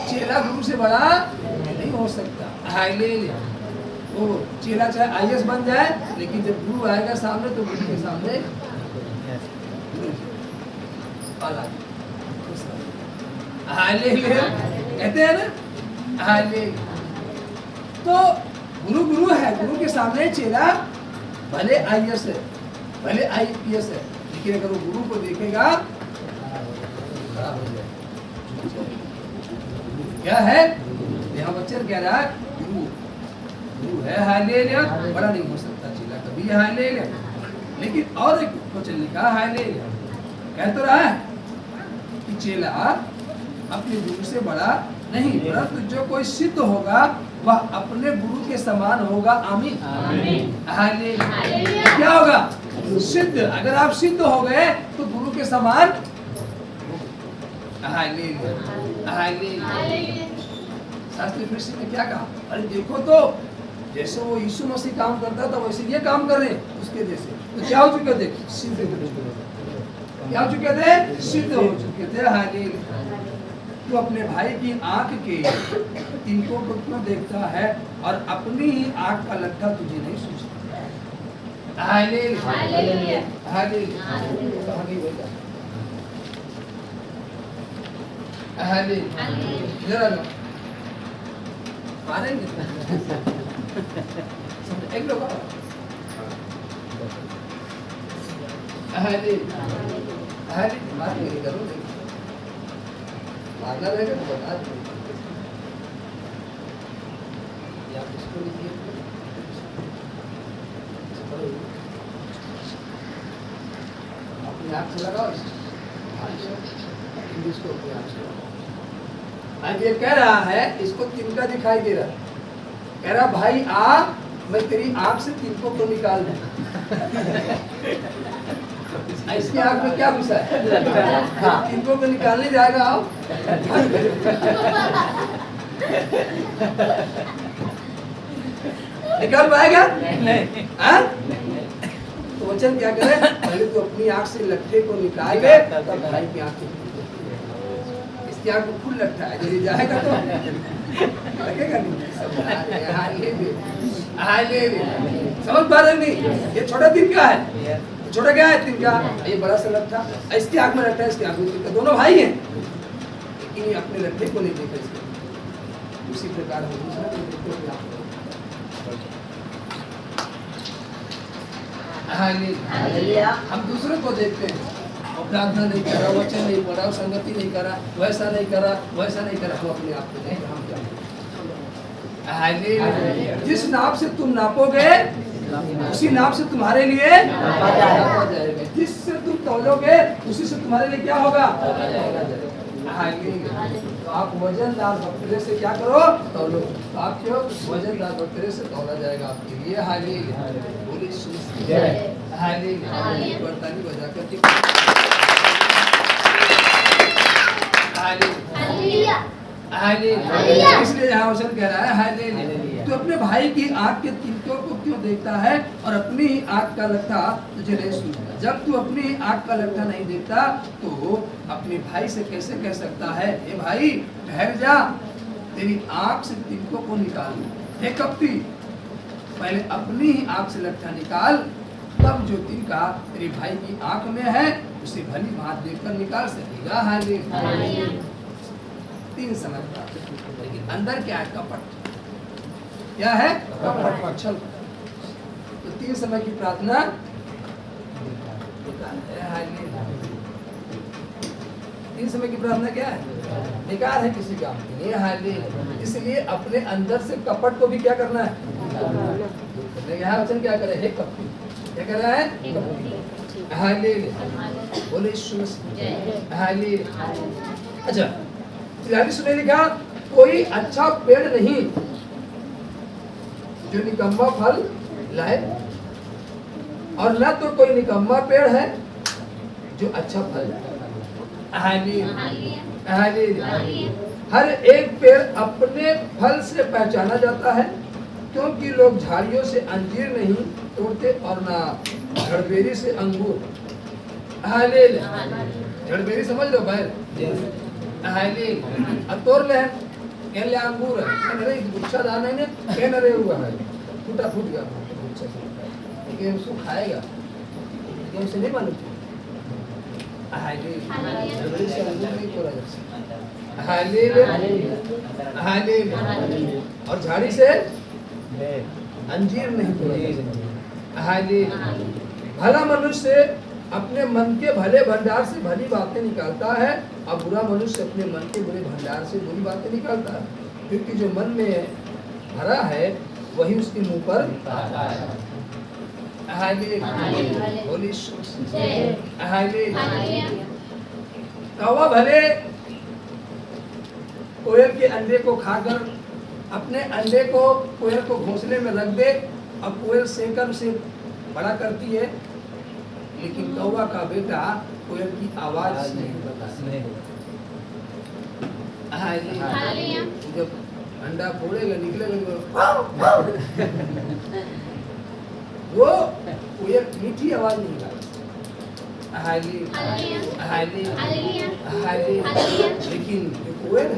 A: चेला गुरु से बड़ा नहीं हो सकता। वो चेला चाहे आईएएस बन जाए, लेकिन जब गुरु आएगा सामने तो गुरु के सामने कहते हैं ना। तो गुरु गुरु है, गुरु के सामने चेला भले आईएएस है, भले आईपीएस है, लेकिन अगर वो गुरु को देखेगा खराब हो जाए। क्या है? यहाँ वचन कह रहा है गुरु गुरु है, हालेलुया। बड़ा नहीं हो सकता चेला कभी, हालेलुया। लेकिन और एक वचन लिखा, हालेलुया। कह तो रहा है कि चेला अपने गुरु से बड़ा नहीं, परंतु जो कोई सिद्ध होगा वह अपने गुरु के समान होगा। आमीन। हालेलुया। क्या होगा? सिद्ध। अगर आप सिद्ध हो गए तो गुरु के समान। शास्त्री फरीसी ने क्या कहा? अरे देखो तो जैसे वो यीशु मसीह काम करता था वैसे ये काम कर रहे हैं उसके जैसे। तो क्या हो चुके थे? सिद्ध हो चुके थे। क्या हो चुके थे? सिद्ध हो चुके थे। हालेलुया। तो अपने भाई की आंख के तिनकों को क्यों देखता है और अपनी ही आंख का लट्ठा तुझे नहीं सूझता? हालेलुया। इधर आ जाओ, मारेंगे एक लोग मारेंगे, करो मारना रहेगा तो बता दो। या किसको लिखिए अपने आप से लगाओ, इसको अपने आप से लगाओ। ये कह रहा है, इसको तिनका दिखाई दे रहा है, कह रहा भाई आ, मैं तेरी आंख से तिनको को निकाल दूं। इसकी आंख में क्या घुसा है? तिनको को निकालने जाएगा। आओ निकाल पाएगा? नहीं। तो वचन क्या करे? पहले तो अपनी आंख से लट्ठे को निकाल ले, तब भाई की आंख इसकी आंख को फुल लट्ठा है, यदि जाएगा तो लगेगा नहीं। हालेलुया। समझ पा रहे नहीं? ये छोटा तीन क्या है? छोटा क्या है? तीन का ये बड़ा सा लट्ठा, इसकी आंख में लट्ठा है, इसकी आंख में लट्ठा, दोनों भाई हैं, लेकिन ये अपने लट्ठे को नहीं देखा इसके। उसी प्रकार हम दूसरा को देखते हुए आप हालेलुया। हम दूसरे को देखते हैं और प्रार्थना नहीं कर रहा, वचन नहीं पढ़ा, और संगति नहीं करा, वैसा नहीं करा, वैसा नहीं करा, हम अपने आप को नहीं, हम क्या हालेलुया। जिस नाप से तुम नापोगे उसी नाप से तुम्हारे लिए नापा जाएगा। जिससे तुम तौलोगे उसी से तुम्हारे लिए क्या होगा? हालेलुया। तो आप वजनदार बकरे से क्या करो? तौलो। तो आप क्यों वजनदार बकरे से तौला जाएगा आपके लिए। हालेलुया। बोलिए जय। हालेलुया। बर्तानी बजा करके हालेलुया। हालेलुया। इसलिए यहाँ वचन कह रहा है हालेलुया। तू अपने भाई की आँख के तिनकों को क्यों देखता है और अपनी ही आँख का लट्ठा तुझे नहीं सूझता? जब तू अपनी ही आँख का लट्ठा नहीं देखता तो अपने भाई से कैसे कह सकता है ए भाई ठहर जा, तेरी आँख से तिनकों को निकाल। हे कपटी, पहले अपनी ही आँख से लट्ठा निकाल, तब जो तिनका तेरे भाई की आँख में है उसे भली भांति देखकर निकाल सकेगा। हालेलुया। तीन समझता, लेकिन अंदर क्या है? कपट। क्या है? कपट, छल। तो तीन समय की प्रार्थना तीन समय की प्रार्थना क्या है? बेकार है किसी काम के लिए। हालेलुया। इसलिए अपने अंदर से कपट को भी क्या करना है? यहाँ वचन क्या करे? हे कपटी, क्या कर रहा है? हालेलुया। बोले यीशु मसीह। हालेलुया। अच्छा, 43 में लिखा कोई अच्छा पेड़ नहीं जो निकम्मा फल लाए, और न तो कोई निकम्मा पेड़ है जो अच्छा फल लाए। हालेलुया। हालेलुया। हर एक पेड़ अपने फल से पहचाना जाता है, क्योंकि लोग झाड़ियों से अंजीर नहीं तोड़ते और ना झड़बेरी से अंगूर। हालेलुया। झड़बेरी समझ लो भाई। हालेलुया। अब तोड़ ले कह ले अंगूर है, कह रे गुच्छा दाना है ने, कह रे हुआ है, फूट गया गुच्छा से, लेकिन उसको खाएगा, लेकिन उसे नहीं मालूम। हालेलुया। झड़बेरी से अंगूर नहीं तोड़ा जा सकता। हालेलुया। हालेलुया। और झाड़ी से अंजीर नहीं तोड़ा जा सकता। हालेलुया। भला मनुष्य अपने मन के भले भंडार से भली बातें निकालता है, और बुरा मनुष्य अपने मन के बुरे भंडार से बुरी बातें निकालता है, क्योंकि जो मन में भरा है वही उसके मुंह पर आता है। हालेलुया। बोलिए हालेलुया। कौवा भले कोयल के अंडे को खाकर अपने अंडे को कोयल को घोंसले में रख दे, और कोयल सेकर उसे बड़ा करती है, लेकिन कौवा का बेटा कोयल की आवाज नहीं बता। जब अंडा फोड़ेगा निकलेगा वो कोयल मीठी आवाज नहीं निकालता। लेकिन जो कोयल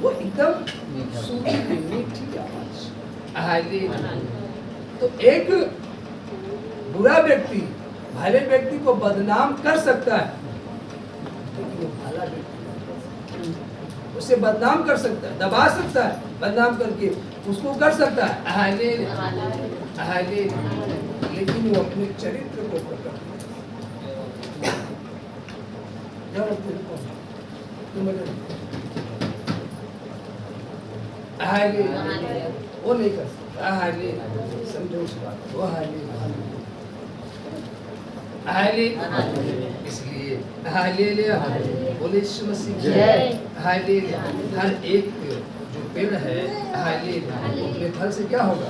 A: वो एकदम सूखी मीठी आवाज। तो एक बुरा व्यक्ति भले व्यक्ति को बदनाम कर सकता है, लेकिन वो भला व्यक्ति उसे बदनाम कर सकता है, दबा सकता है, बदनाम करके उसको कर सकता है। हालेलुया। लेकिन वो अपने चरित्र को प्रकट वो नहीं कर सकता। समझो उस बात को। इसलिए हालेलुया। बोले यीशु मसीह जय। हालेलुया। हर एक जो पेड़ है हालेलुया अपने फल से क्या होगा?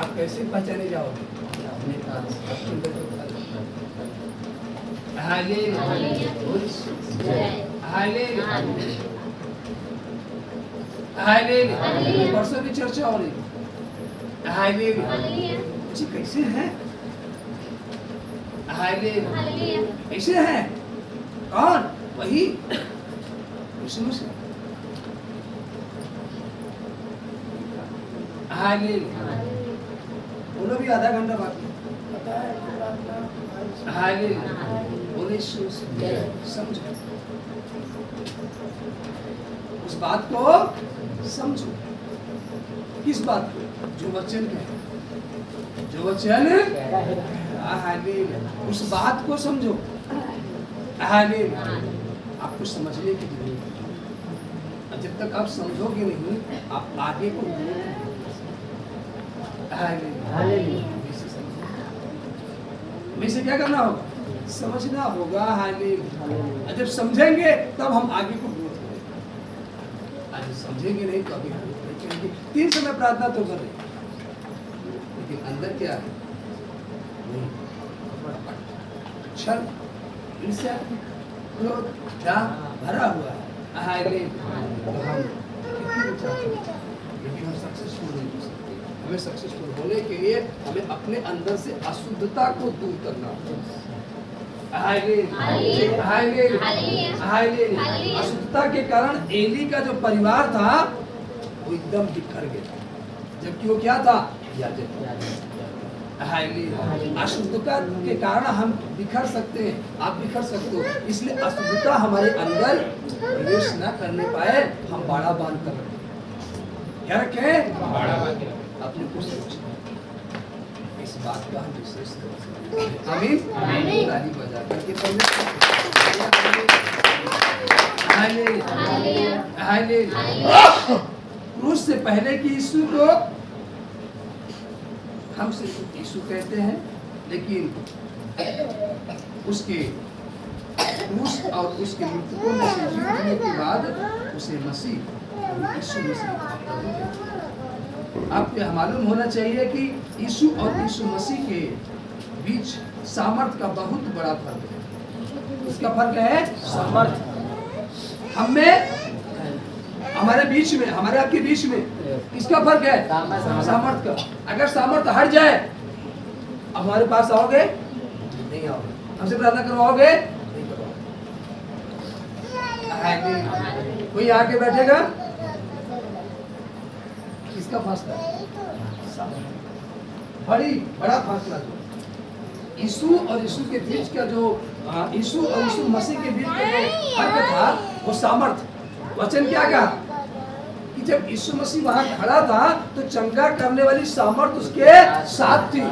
A: आप कैसे पहचाने जाओगे? अपने फल से। हालेलुया। हालेलुया। हालेलुया। परसों भी चर्चा हो रही। हालेलुया। जी कैसे है? हालेलुया। कैसे है? कौन? वही यीशु मसीह। हालेलुया। बोलो भी आधा घंटा बाकी हालेलुया। बोलो यीशु समझो, उस बात को समझो। किस बात को? जो वचन है, जो वचन हालेलुया, उस बात को समझो। हालेलुया। आपको समझने की जरूरत है। जब तक आप समझोगे नहीं, आप आगे को हमें से क्या करना होगा? समझना होगा। हालेलुया। जब समझेंगे तब हम आगे को ग्रोथ करेंगे। आज समझेंगे नहीं तो अभी ग्रोथ नहीं करेंगे। 3 समय प्रार्थना तो कर रहे, लेकिन अंदर क्या है? छल, ईर्ष्या, क्रोध, राग भरा हुआ है। लेकिन हम सक्सेसफुल नहीं हो सकते। हमें सक्सेसफुल होने के लिए हमें अपने अंदर से अशुद्धता को दूर करना होगा। अशुद्धता के कारण एली का जो परिवार था वो एकदम बिखर गया, जबकि वो क्या था? याजक। अशुद्धता के कारण हम बिखर सकते हैं, आप बिखर सकते हो। इसलिए अशुद्धता हमारे अंदर प्रवेश न करने पाए, हम बाड़ा बांध कर रखें। क्या रखें? बाड़ा बांध के अपने को सोचना, इस बात का हम विशेष आमीन ताली बजा करके क्रूस से पहले की यीशु को हम सिर्फ यीशु कहते हैं, लेकिन उसके क्रूस और उसके मृतकों में से जीतने के बाद उसे मसीह यीशु मसीह। आपको यह मालूम होना चाहिए कि यीशु और यीशु मसीह के बीच सामर्थ का बहुत बड़ा फर्क है। उसका फर्क है सामर्थ। हमें, हमारे बीच में, हमारे आपके बीच में किसका फर्क है? सामर्थ का। अगर सामर्थ हट जाए, अब हमारे पास आओगे नहीं आओगे, हमसे प्रार्थना करवाओगे नहीं करवाओगे। कोई आके बैठेगा, किसका फासला? बड़ा फासला जो यीशु और यीशु के बीच का जो यीशु और यीशु मसीह के बीच का जो फर्क था वो सामर्थ। वचन क्या कहा कि जब यीशु मसीह वहां खड़ा था तो चंगा करने वाली सामर्थ उसके साथ थी।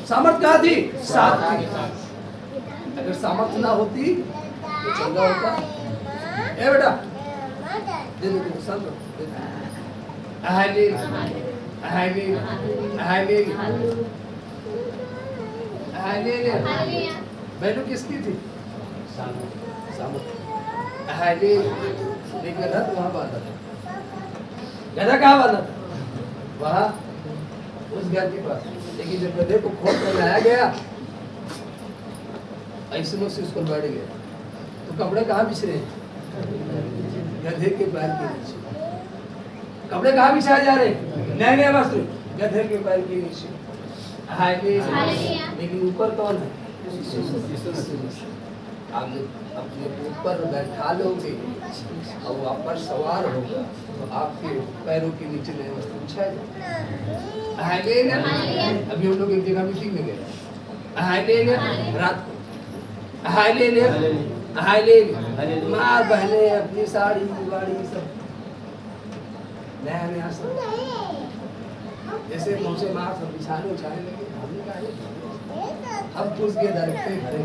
A: सामर्थ कहाँ थी? साथ थी। अगर सामर्थ ना होती तो चंगा होता। ए बेटा दे दो शांत हो। बहनों किसकी थी? गधा तो वहाँ बांधा था। गधा कहाँ बांधा था? वहाँ उस घर के पास। लेकिन जब गधे को खोल कर लाया गया, ऐसे में से उसको बैठ गया, तो कपड़े कहाँ बिछे? गधे के पैर के नीचे। कपड़े कहाँ बिछाए जा रहे? नए नए वस्त्र गधे के पैर के नीचे। लेकिन ऊपर कौन है? आप अपने ऊपर बैठा लोगे और वहाँ पर सवार होगा तो आपके पैरों के नीचे नए वस्त्र बिछाए जाएंगे। अभी हम लोग एक जगह मीटिंग में गए रात को। माँ बहने अपनी साड़ी वाड़ी सब नया नया सब, जैसे मुझसे माँ सब बिछाने उछाने लगे। हम घुस गए डायरेक्ट घरे।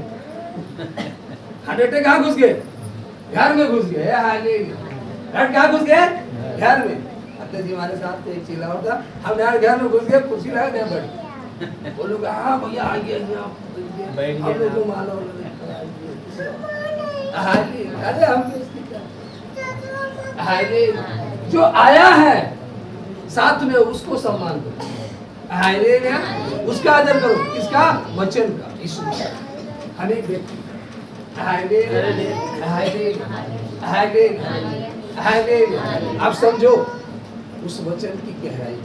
A: हाँ बेटे कहाँ घुस गए? घर में घुस गए। कहाँ घुस गए? घर में। अत्ते जी हमारे साथ एक चिल्ला होता, हम यार घर में घुस गए, कुर्सी लगा गए बैठ। वो लोग हाँ भैया आ गया, हम लोग को मानो। अरे हम जो आया है साथ में उसको सम्मान दो, उसका आदर करो। किसका? वचन का, यीशु हर एक व्यक्ति। आप समझो उस वचन की गहराई।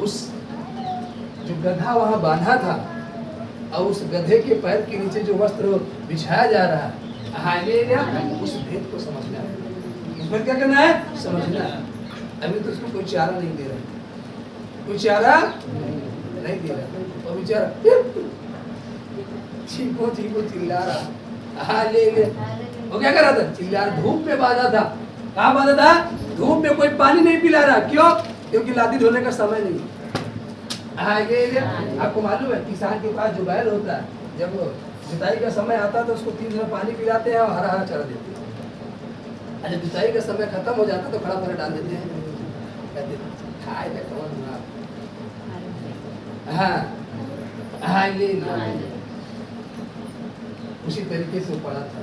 A: उस जो गधा वहां बांधा था और उस गधे के पैर के नीचे जो वस्त्र बिछाया जा रहा है, उस भेद को समझना है। इसमें क्या करना है? समझना है। अभी तो उसको कोई चारा नहीं दे रहा, कोई चारा नहीं दे रहा, और बेचारा चीखो चीखो चिल्ला रहा, हाँ ले ले। वो क्या कर रहा था? चिल्ला रहा, धूप में बांधा था। कहाँ बांधा था? धूप में। कोई पानी नहीं पिला रहा, क्यों? क्योंकि लादी धोने का समय नहीं। हाँ ये आपको मालूम है किसान के पास जो बैल होता है, जब जुताई का समय आता है तो उसको 3 दिन पानी पिलाते हैं और हरा हरा चारा देते हैं। जब जुताई का समय खत्म हो जाता है तो खड़ा पर डाल देते हैं, कहते खाएगा कौन ना। हाँ हाँ ले उसी तरीके से पड़ा था।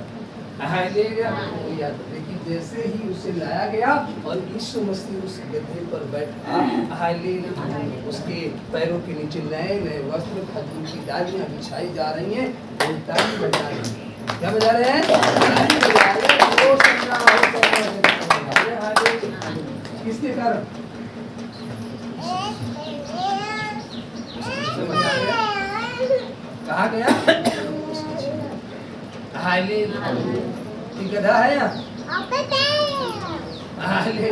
A: हाँ ले गया वो याद, लेकिन जैसे ही उसे लाया गया और यीशु मसीह उस गधे पर बैठा, हाँ ले उसके पैरों के नीचे नए नए वस्त्र, खजूर की डालियां बिछाई जा रही हैं, वो ताली बजा रहे हैं। क्या बजा रहे हैं? ताली बजा रहे हैं। वो सन्ना हो किसके कारण? कहा गया? हाले गधा है यहाँ, हाले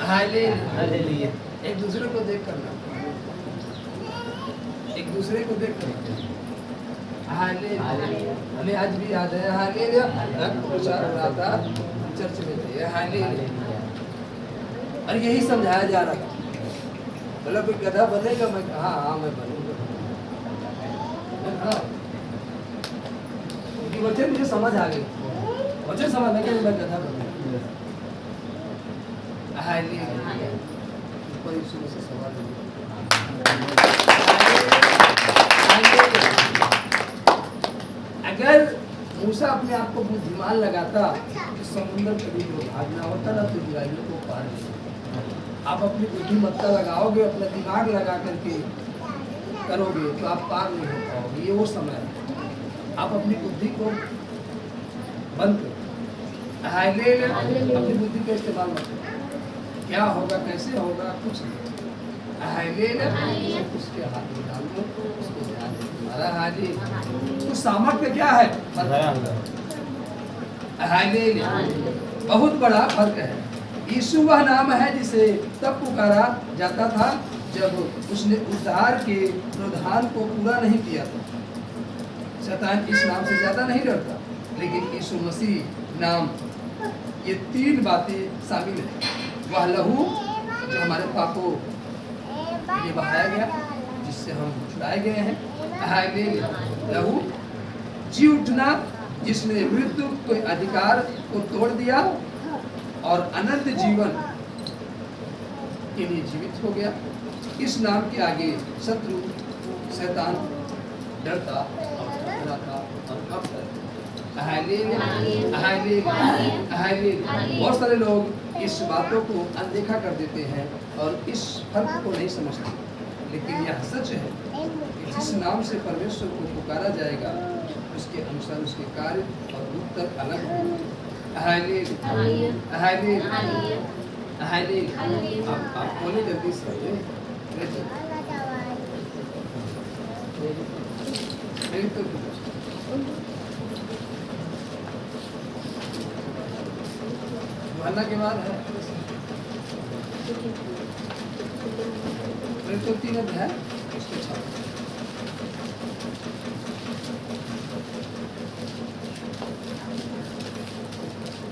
A: हाले हाले। एक दूसरे को देख करना, एक दूसरे को देख करना। हाले हमें आज भी याद है, हाले प्रचार हो रहा था चर्च में, हाले और यही समझाया जा रहा था। मतलब कोई गधा बनेगा? मैं हाँ हाँ मैं बनूंगा। हाँ वचन मुझे समझ आ गई, वचन समझ में मैं गधा बनूंगा। से सवाल अगर मूसा अपने आप को बुद्धिमान लगाता तो समुद्र कभी भागना होता ना तो इस्राएलियों को पार नहीं। आप अपनी बुद्धिमत्ता लगाओगे, अपना दिमाग लगा करके करोगे तो आप पार नहीं हो पाओगे। ये वो समय है, आप अपनी बुद्धि को बंद करो, अपनी बुद्धि का इस्तेमाल मत करो। क्या होगा, कैसे होगा, कुछ नहीं, उसके हाथ में डाल दो, उसको ध्यान दो। तुम्हारा हाली तो सामर्थ्य क्या है? बहुत बड़ा फर्क है। यीशु वह नाम है जिसे तब पुकारा जाता था जब उसने उद्धार के प्रावधान को पूरा नहीं किया था। शैतान इस नाम से ज्यादा नहीं डरता, लेकिन यीशु मसीह नाम ये 3 बातें शामिल है। वह लहू जो हमारे पापों के लिए बहाया गया, जिससे हम छुड़ाए गए हैं, लहू जी उठना जिसने मृत्यु के अधिकार को तोड़ दिया और अनंत जीवन के लिए जीवित हो गया। इस नाम के आगे शत्रु शैतान डरता और घबराता और बहुत सारे लोग इस बातों को अनदेखा कर देते हैं और इस फर्क को नहीं समझते, लेकिन यह सच है कि जिस नाम से परमेश्वर को पुकारा जाएगा उसके अनुसार उसके कार्य और उत्तर अलग होंगे। आप बोले जल्दी से मानना के बाद है तो 3 अध्याय उसके 6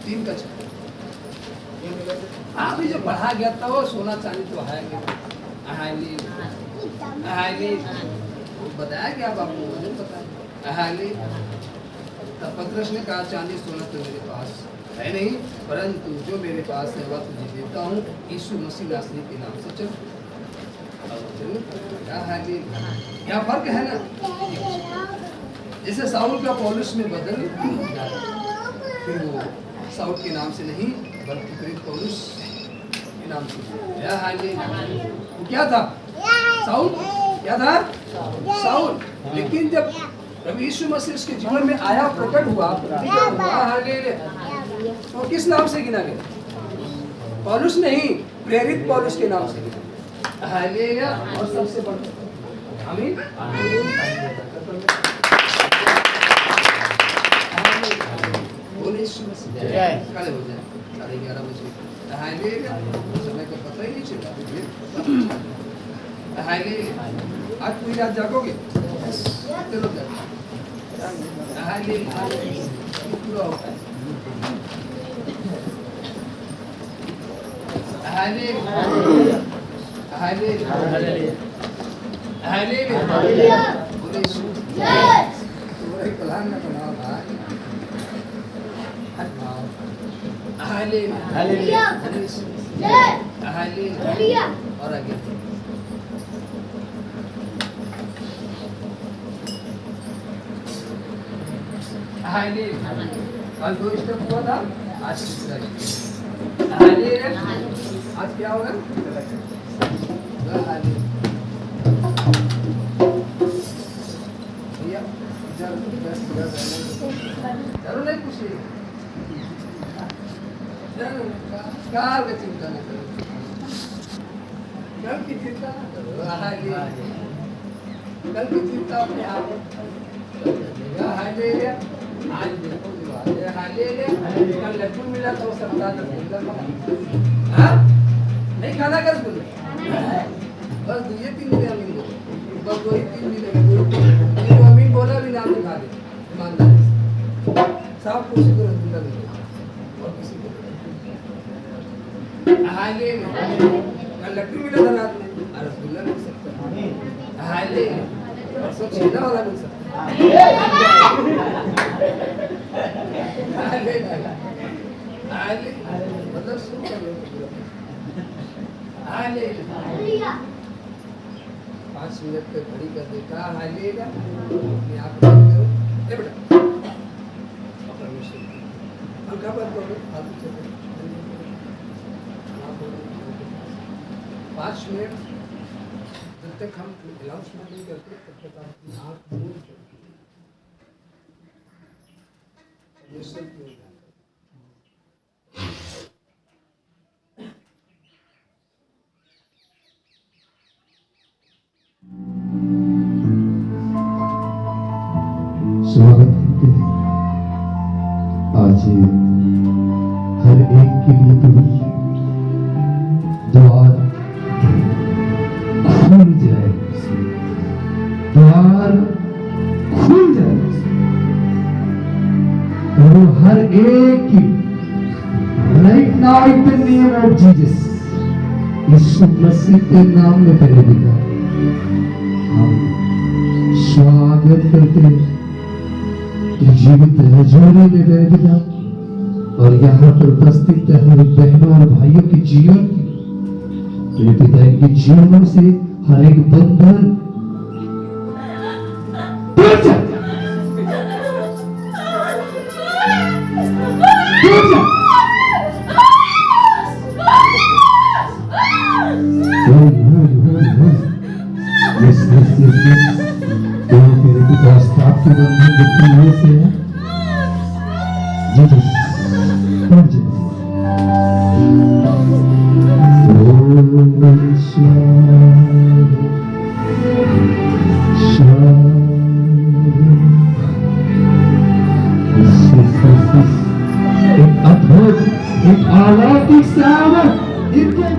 A: 3 का 6 अभी जो पढ़ा गया था वो सोना चांदी तो है बताया गया आपको, मुझे पता है। तब पतरस ने कहा चांदी सोना तो मेरे पास है नहीं, परंतु जो मेरे पास है वह तुझे देता हूँ। यीशु मसीह नासरी के नाम से चल। क्या फर्क है ना, जैसे साउल का पौलुस में बदल फिर वो साउल के नाम से नहीं बल्कि प्रेरित पौलुस के नाम से। वो क्या था? साउल क्या था? साउल। लेकिन जब प्रभु यीशु मसीह उसके जीवन में आया, प्रकट हुआ, तो किस नाम से गिना गया? पौलुस नहीं, प्रेरित पौलुस के नाम से गिना। हालेलुया। और सबसे बड़ा आमीन। बोले यीशु मसीह।
C: जय।
A: खड़े हो जाए 11:30 बजे हाईले समय का पता ही नहीं चला हाईले आज पूरी रात जागोगे चलो हाईले पूरा होता है हाईले हाईले हाईले बोले तुम्हारे कलाम ना बनाओ भाई हालेलुया हालेलुया और आगे हालेलुया कल 2 स्टेप हुआ था आज तीसरा हालेलुया आज क्या होगा हालेलुया भैया चलो नहीं पूछिए काल की चिंता न करो कल की चिंता न करो कल की चिंता अपने आप हालेलुया आज देखो हालेलुया कल लड्डू मिला तो सबका हाँ नहीं खाना कर बोलो बस 2-3 दिन अमीन बोलो बस 2-3 दिन अमीन बोला भी नाम दिखा दे ईमानदारी से सब कुछ को रसगुल्ला मिले और किसी को हालेलुया कल लड्डू मिला था रात में रसगुल्ला मिल सकता है हालेलुया परसों छेना वाला मिल सकता है हालेलुया मतलब सुन कर लो हालेलुया 5 मिनट पे घड़ी कर देखा हालेलुया अपने आप बंद करो ए बेटा परमेश्वर हल्का बंद करो फालतू चलो 5 मिनट जब तक हम अनाउंसमेंट नहीं करते तब तक आप अपनी आँख मूंद कर परमेश्वर की ओर ध्यान करो
D: स्वागत करते हैं आज हर एक के लिए प्रभु द्वार खुल जाए द्वार खुल जाए प्रभु हर एक की right now in the name of Jesus Yeshu Masih के नाम में पहले दिखा हम स्वागत करते हैं जीवित हजूरी में बैठना और यहाँ पर उपस्थित हर बहनों और भाइयों के जीवन की मेरे पिता इनके जीवन से हर एक बंधन टूट जाए टूट जाए यस यस यस यस तो मेरे पिता स्थाप के बंधन व्यक्ति से है जीसस टूट जाए एक अद्भुत एक अलौकिक सामर्थ इनके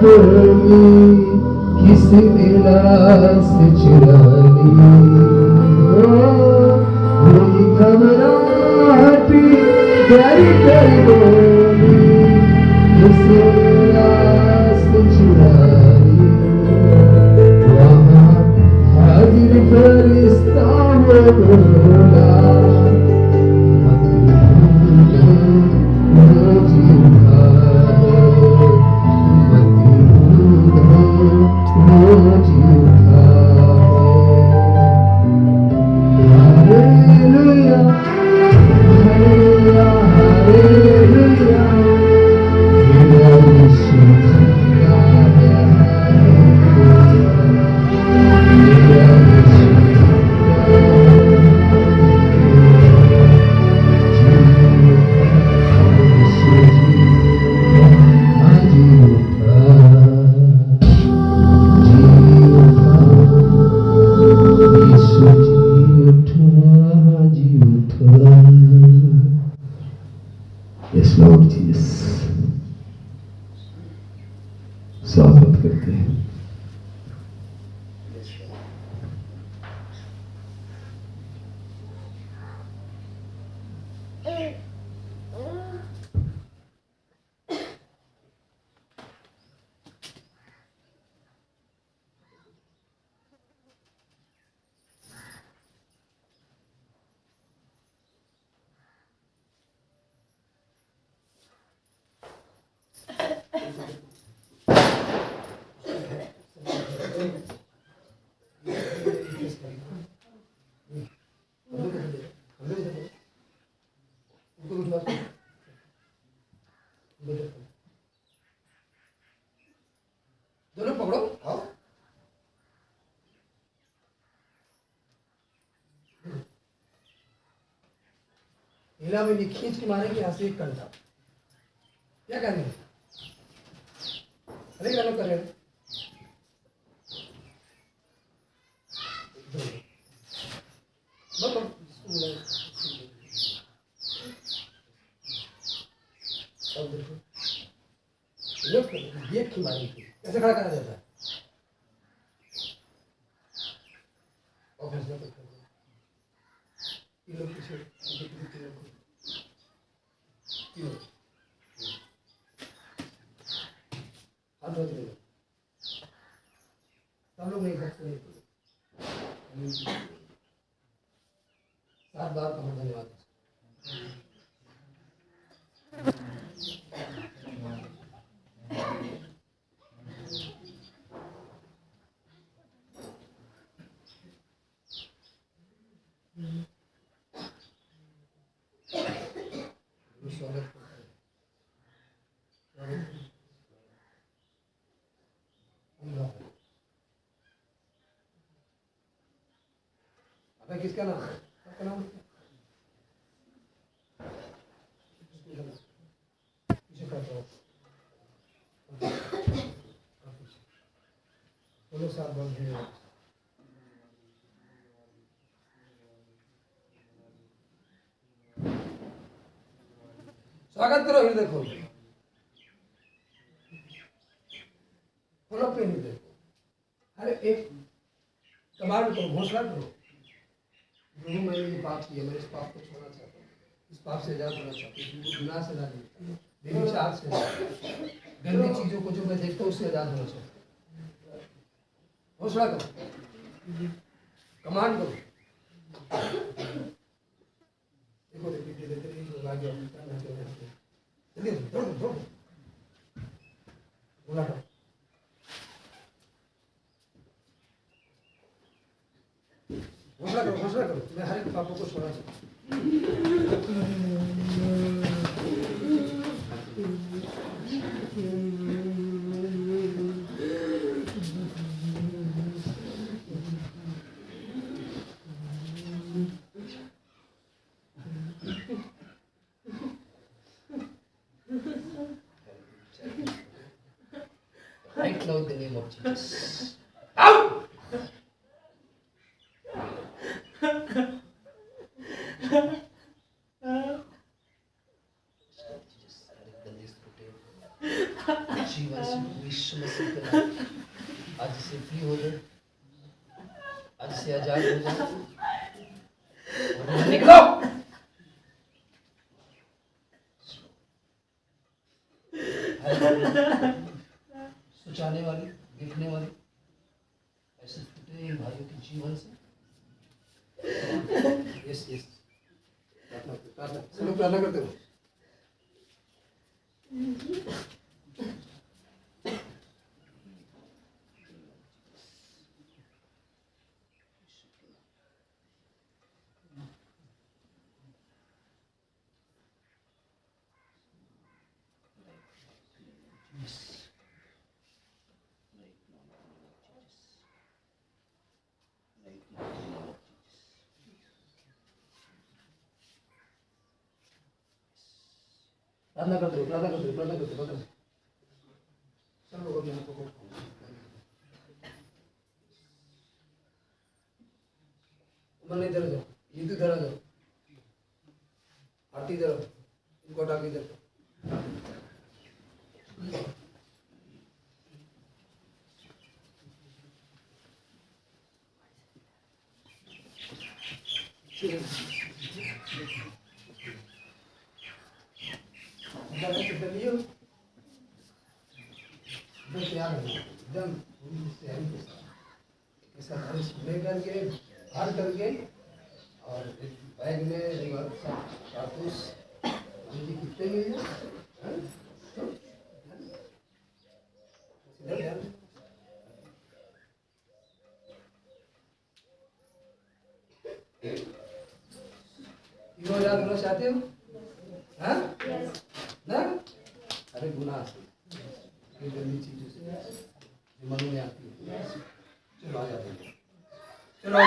D: डोली किसने लाश चुरा ली कोई घबराहटी डर कर डोली किसने लाश चुरा ली वहाँ हाजिर फरिश्ता वो बोला Yes, Lord Jesus. स्वागत करते हैं।
A: दोनों पकड़ो आओ हिला में भी खींच के मारेंगे यहाँ से एक कंटा क्या करेंगे अरे क्या कर रहे हैं अब देखो ये मारेंगे कैसे खड़ा करा जाता है और फैसला तो कर दो इन लोग पीछे हाथ धो दे सब लोग नहीं सकते सात बार का धन्यवाद अबे किसका नाम है आपका नाम पीछे करता हूँ बोलो साथ बंद है स्वागत करो हृदय खोल खोलो पे हृदय को अरे एक कमांड करो घोषणा करो प्रभु मैंने ये पाप किया मैं इस पाप को छोड़ना चाहता हूँ इस पाप से आजाद होना चाहता हूँ गुनाह से आजाद बेविचार से गंदी चीजों को जो मैं देखता हूँ उससे आजाद होना चाहता हूँ घोषणा करो कमांड करो देखो देखो आगे जल्दी दौड़ो दौड़ो बोला करो घोषणा करो मैं हर एक पापों को छोड़ा चाहता right now in the name of Jesus. Out! जीवन से विश्व मसीह के नाम आज से फ्री हो जाए, आज से आजाद हो जाए और निकलो। सोचाने वाली, देखने वाली ऐसे छूटे इन भाइयों के जीवन से। यस यस, प्रार्थना सब लोग प्रार्थना करते हो। प्रार्थना करते हो, प्रार्थना करते हो, प्रार्थना करते हो, प्रार्थना। सब लोग अपने हाथ पकड़ो। मन इधर जाओ, इधर इधर आ जाओ, आरती इधर आओ, इनको हटा के इधर। एकदम ऐसा करके हार करके और एक बैग में कारतूस कितने मिल जाए। याद होना चाहते हो? हाँ? ना? अरे गुनाह से ये गंदी चीजों से जो मन में आती है। चलो आ जाते हैं, चलो आ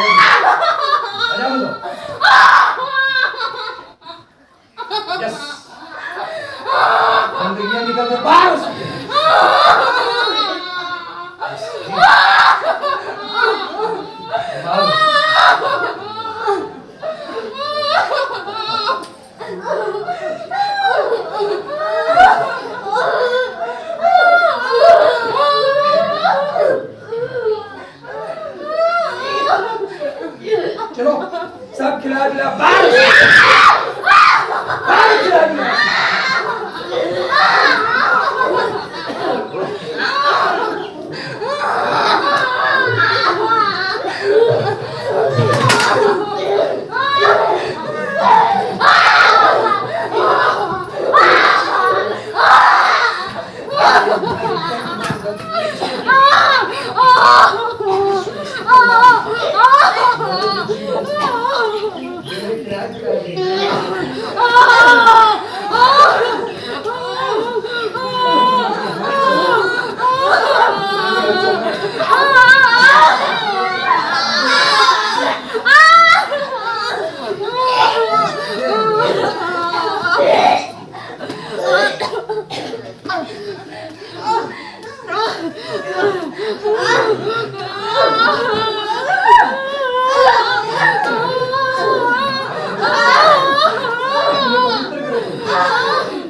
A: जाओ। यस, गंदगियां निकल कर बाहर हो सकते हैं। चलो सब खिला पिला बाहर खिला पिला।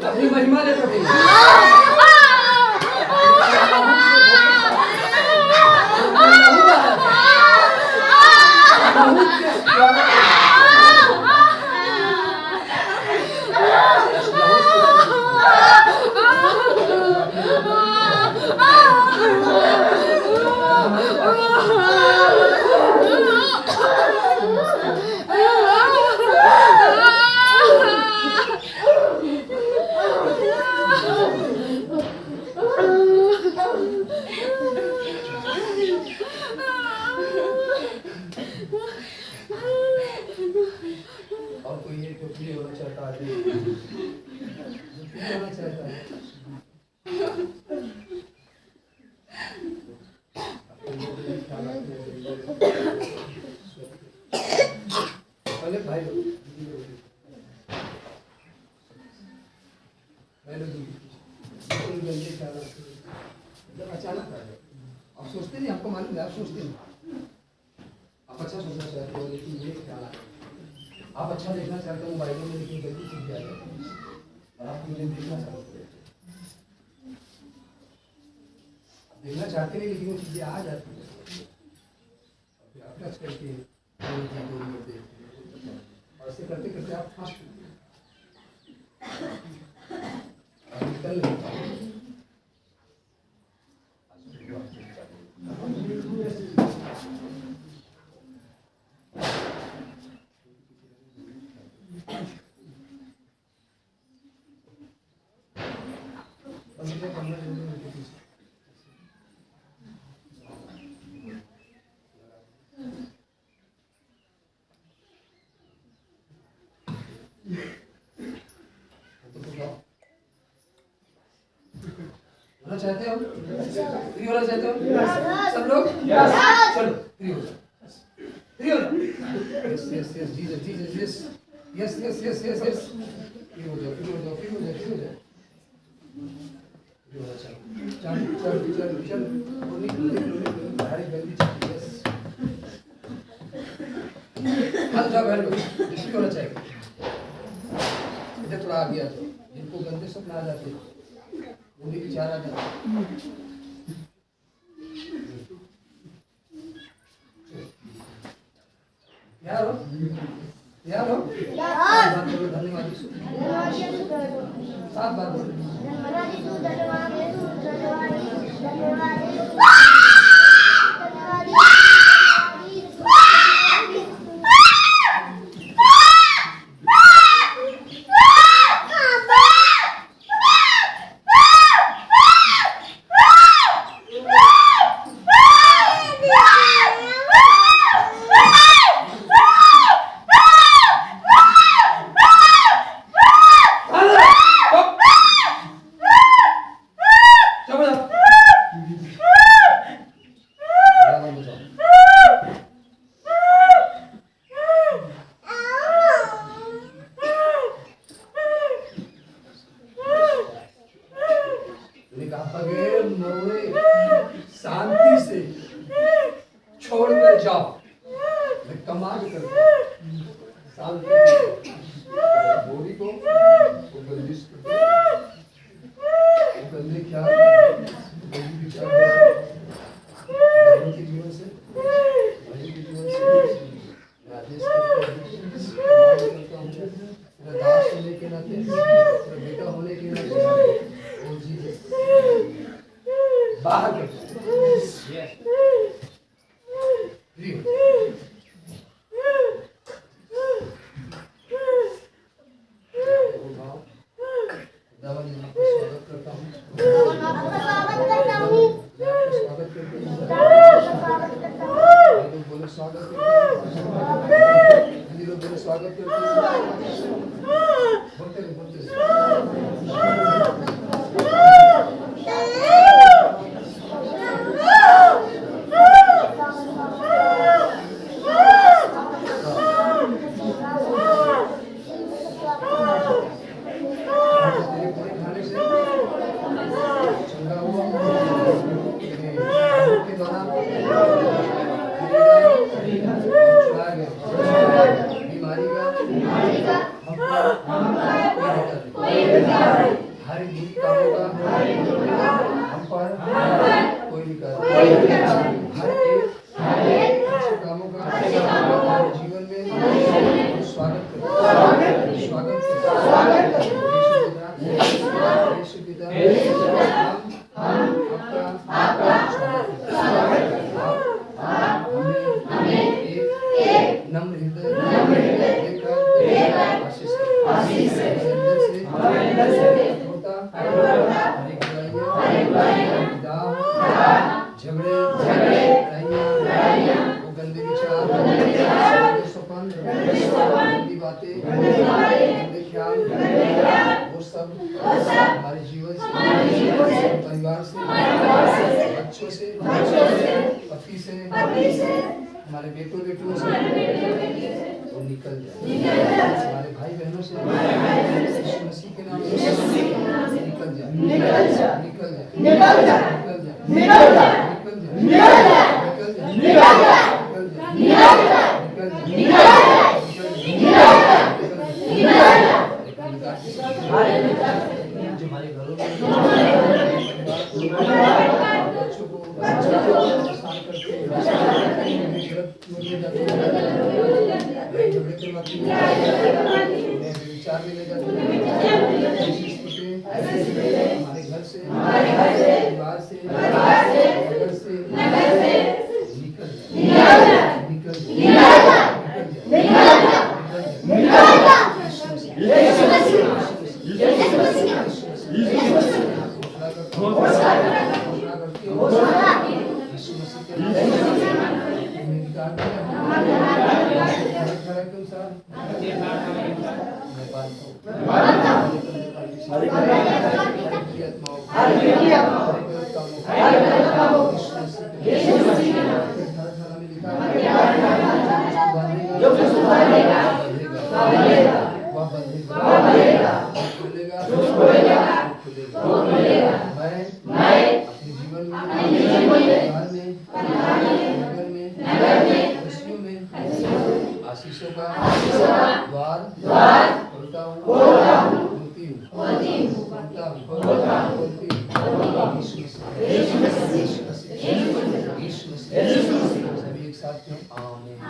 A: अपनी महिमा ले प्रभु। और कोई ये जो फ्री होना चाहता है, होना चाहता है, पहले भाई जब अचानक आप सोचते नहीं, आपको मालूम है, आप सोचते नहीं, आप अच्छा सोचना चाहते हो लेकिन ये ख्याल आप अच्छा देखना चाहते हो मोबाइलों में, लेकिन गलती चीज आ जाती है और आप मुझे देखना चाहते हो। देखना चाहते नहीं लेकिन वो चीजें आ जाती है। फिर आप टच करके थोड़ी दूरी में देखते हैं और ऐसे करते करते आप फास्ट और निकल लेते हैं। होना चाहते हो? फ्री होना चाहते हो? सब लोग? चलो फ्री हो जाओ। फ्री हो जाओ। Yes yes yes Jesus Jesus yes yes yes yes yes yes free हो जाओ फ्री हो जाओ फ्री हो जाओ फ्री हो जाओ। फ्री होना चाहिए। चल चल चल चल और निकलो निकलो निकलो भारी जल्दी चल यस। हाथ उठाओ भाई लोग फ्री होना चाहिए। इधर थोड़ा आगे आ जाओ जिनको गंदे सब ना आ जाते उन्हीं की चारा जाता यार हो धन्यवाद यीशु 7 बार बोलो शांति से छोड़कर जाओ। मैं कमांड करता हूं शांति बॉडी को बंदिश कर गंदे ख्याल गंदी विचार के जीवन से भाई के जीवन से मैं आदेश करता हूं मेरा दास होने के नाते मेरा बेटा होने के नाते ओ जीसस बाहर कर स्वागत करता हूँ बोले स्वागत करता हमारे जीवन से परिवार से बच्चों से पति से हमारे बेटों बेटियों से वो निकल जाए। हमारे भाई बहनों से यीशु मसीह के नाम से निकल जाए निकल जाए निकल जाए निकल जाए निकल जाए निकल जाए निकल जाए निकल जाए जो हमारे घरों में बच्चों को करवाती हूँ, उन्हें विचार में ले जाती हूँ, हमारे घर से, परिवार से, नगर से निकल जाए, निकल आशीषों का द्वार खोलता हूँ, खोलती हूँ, खोलता हूँ, खोलती हूँ, सभी एक साथ क्यों? आमीन।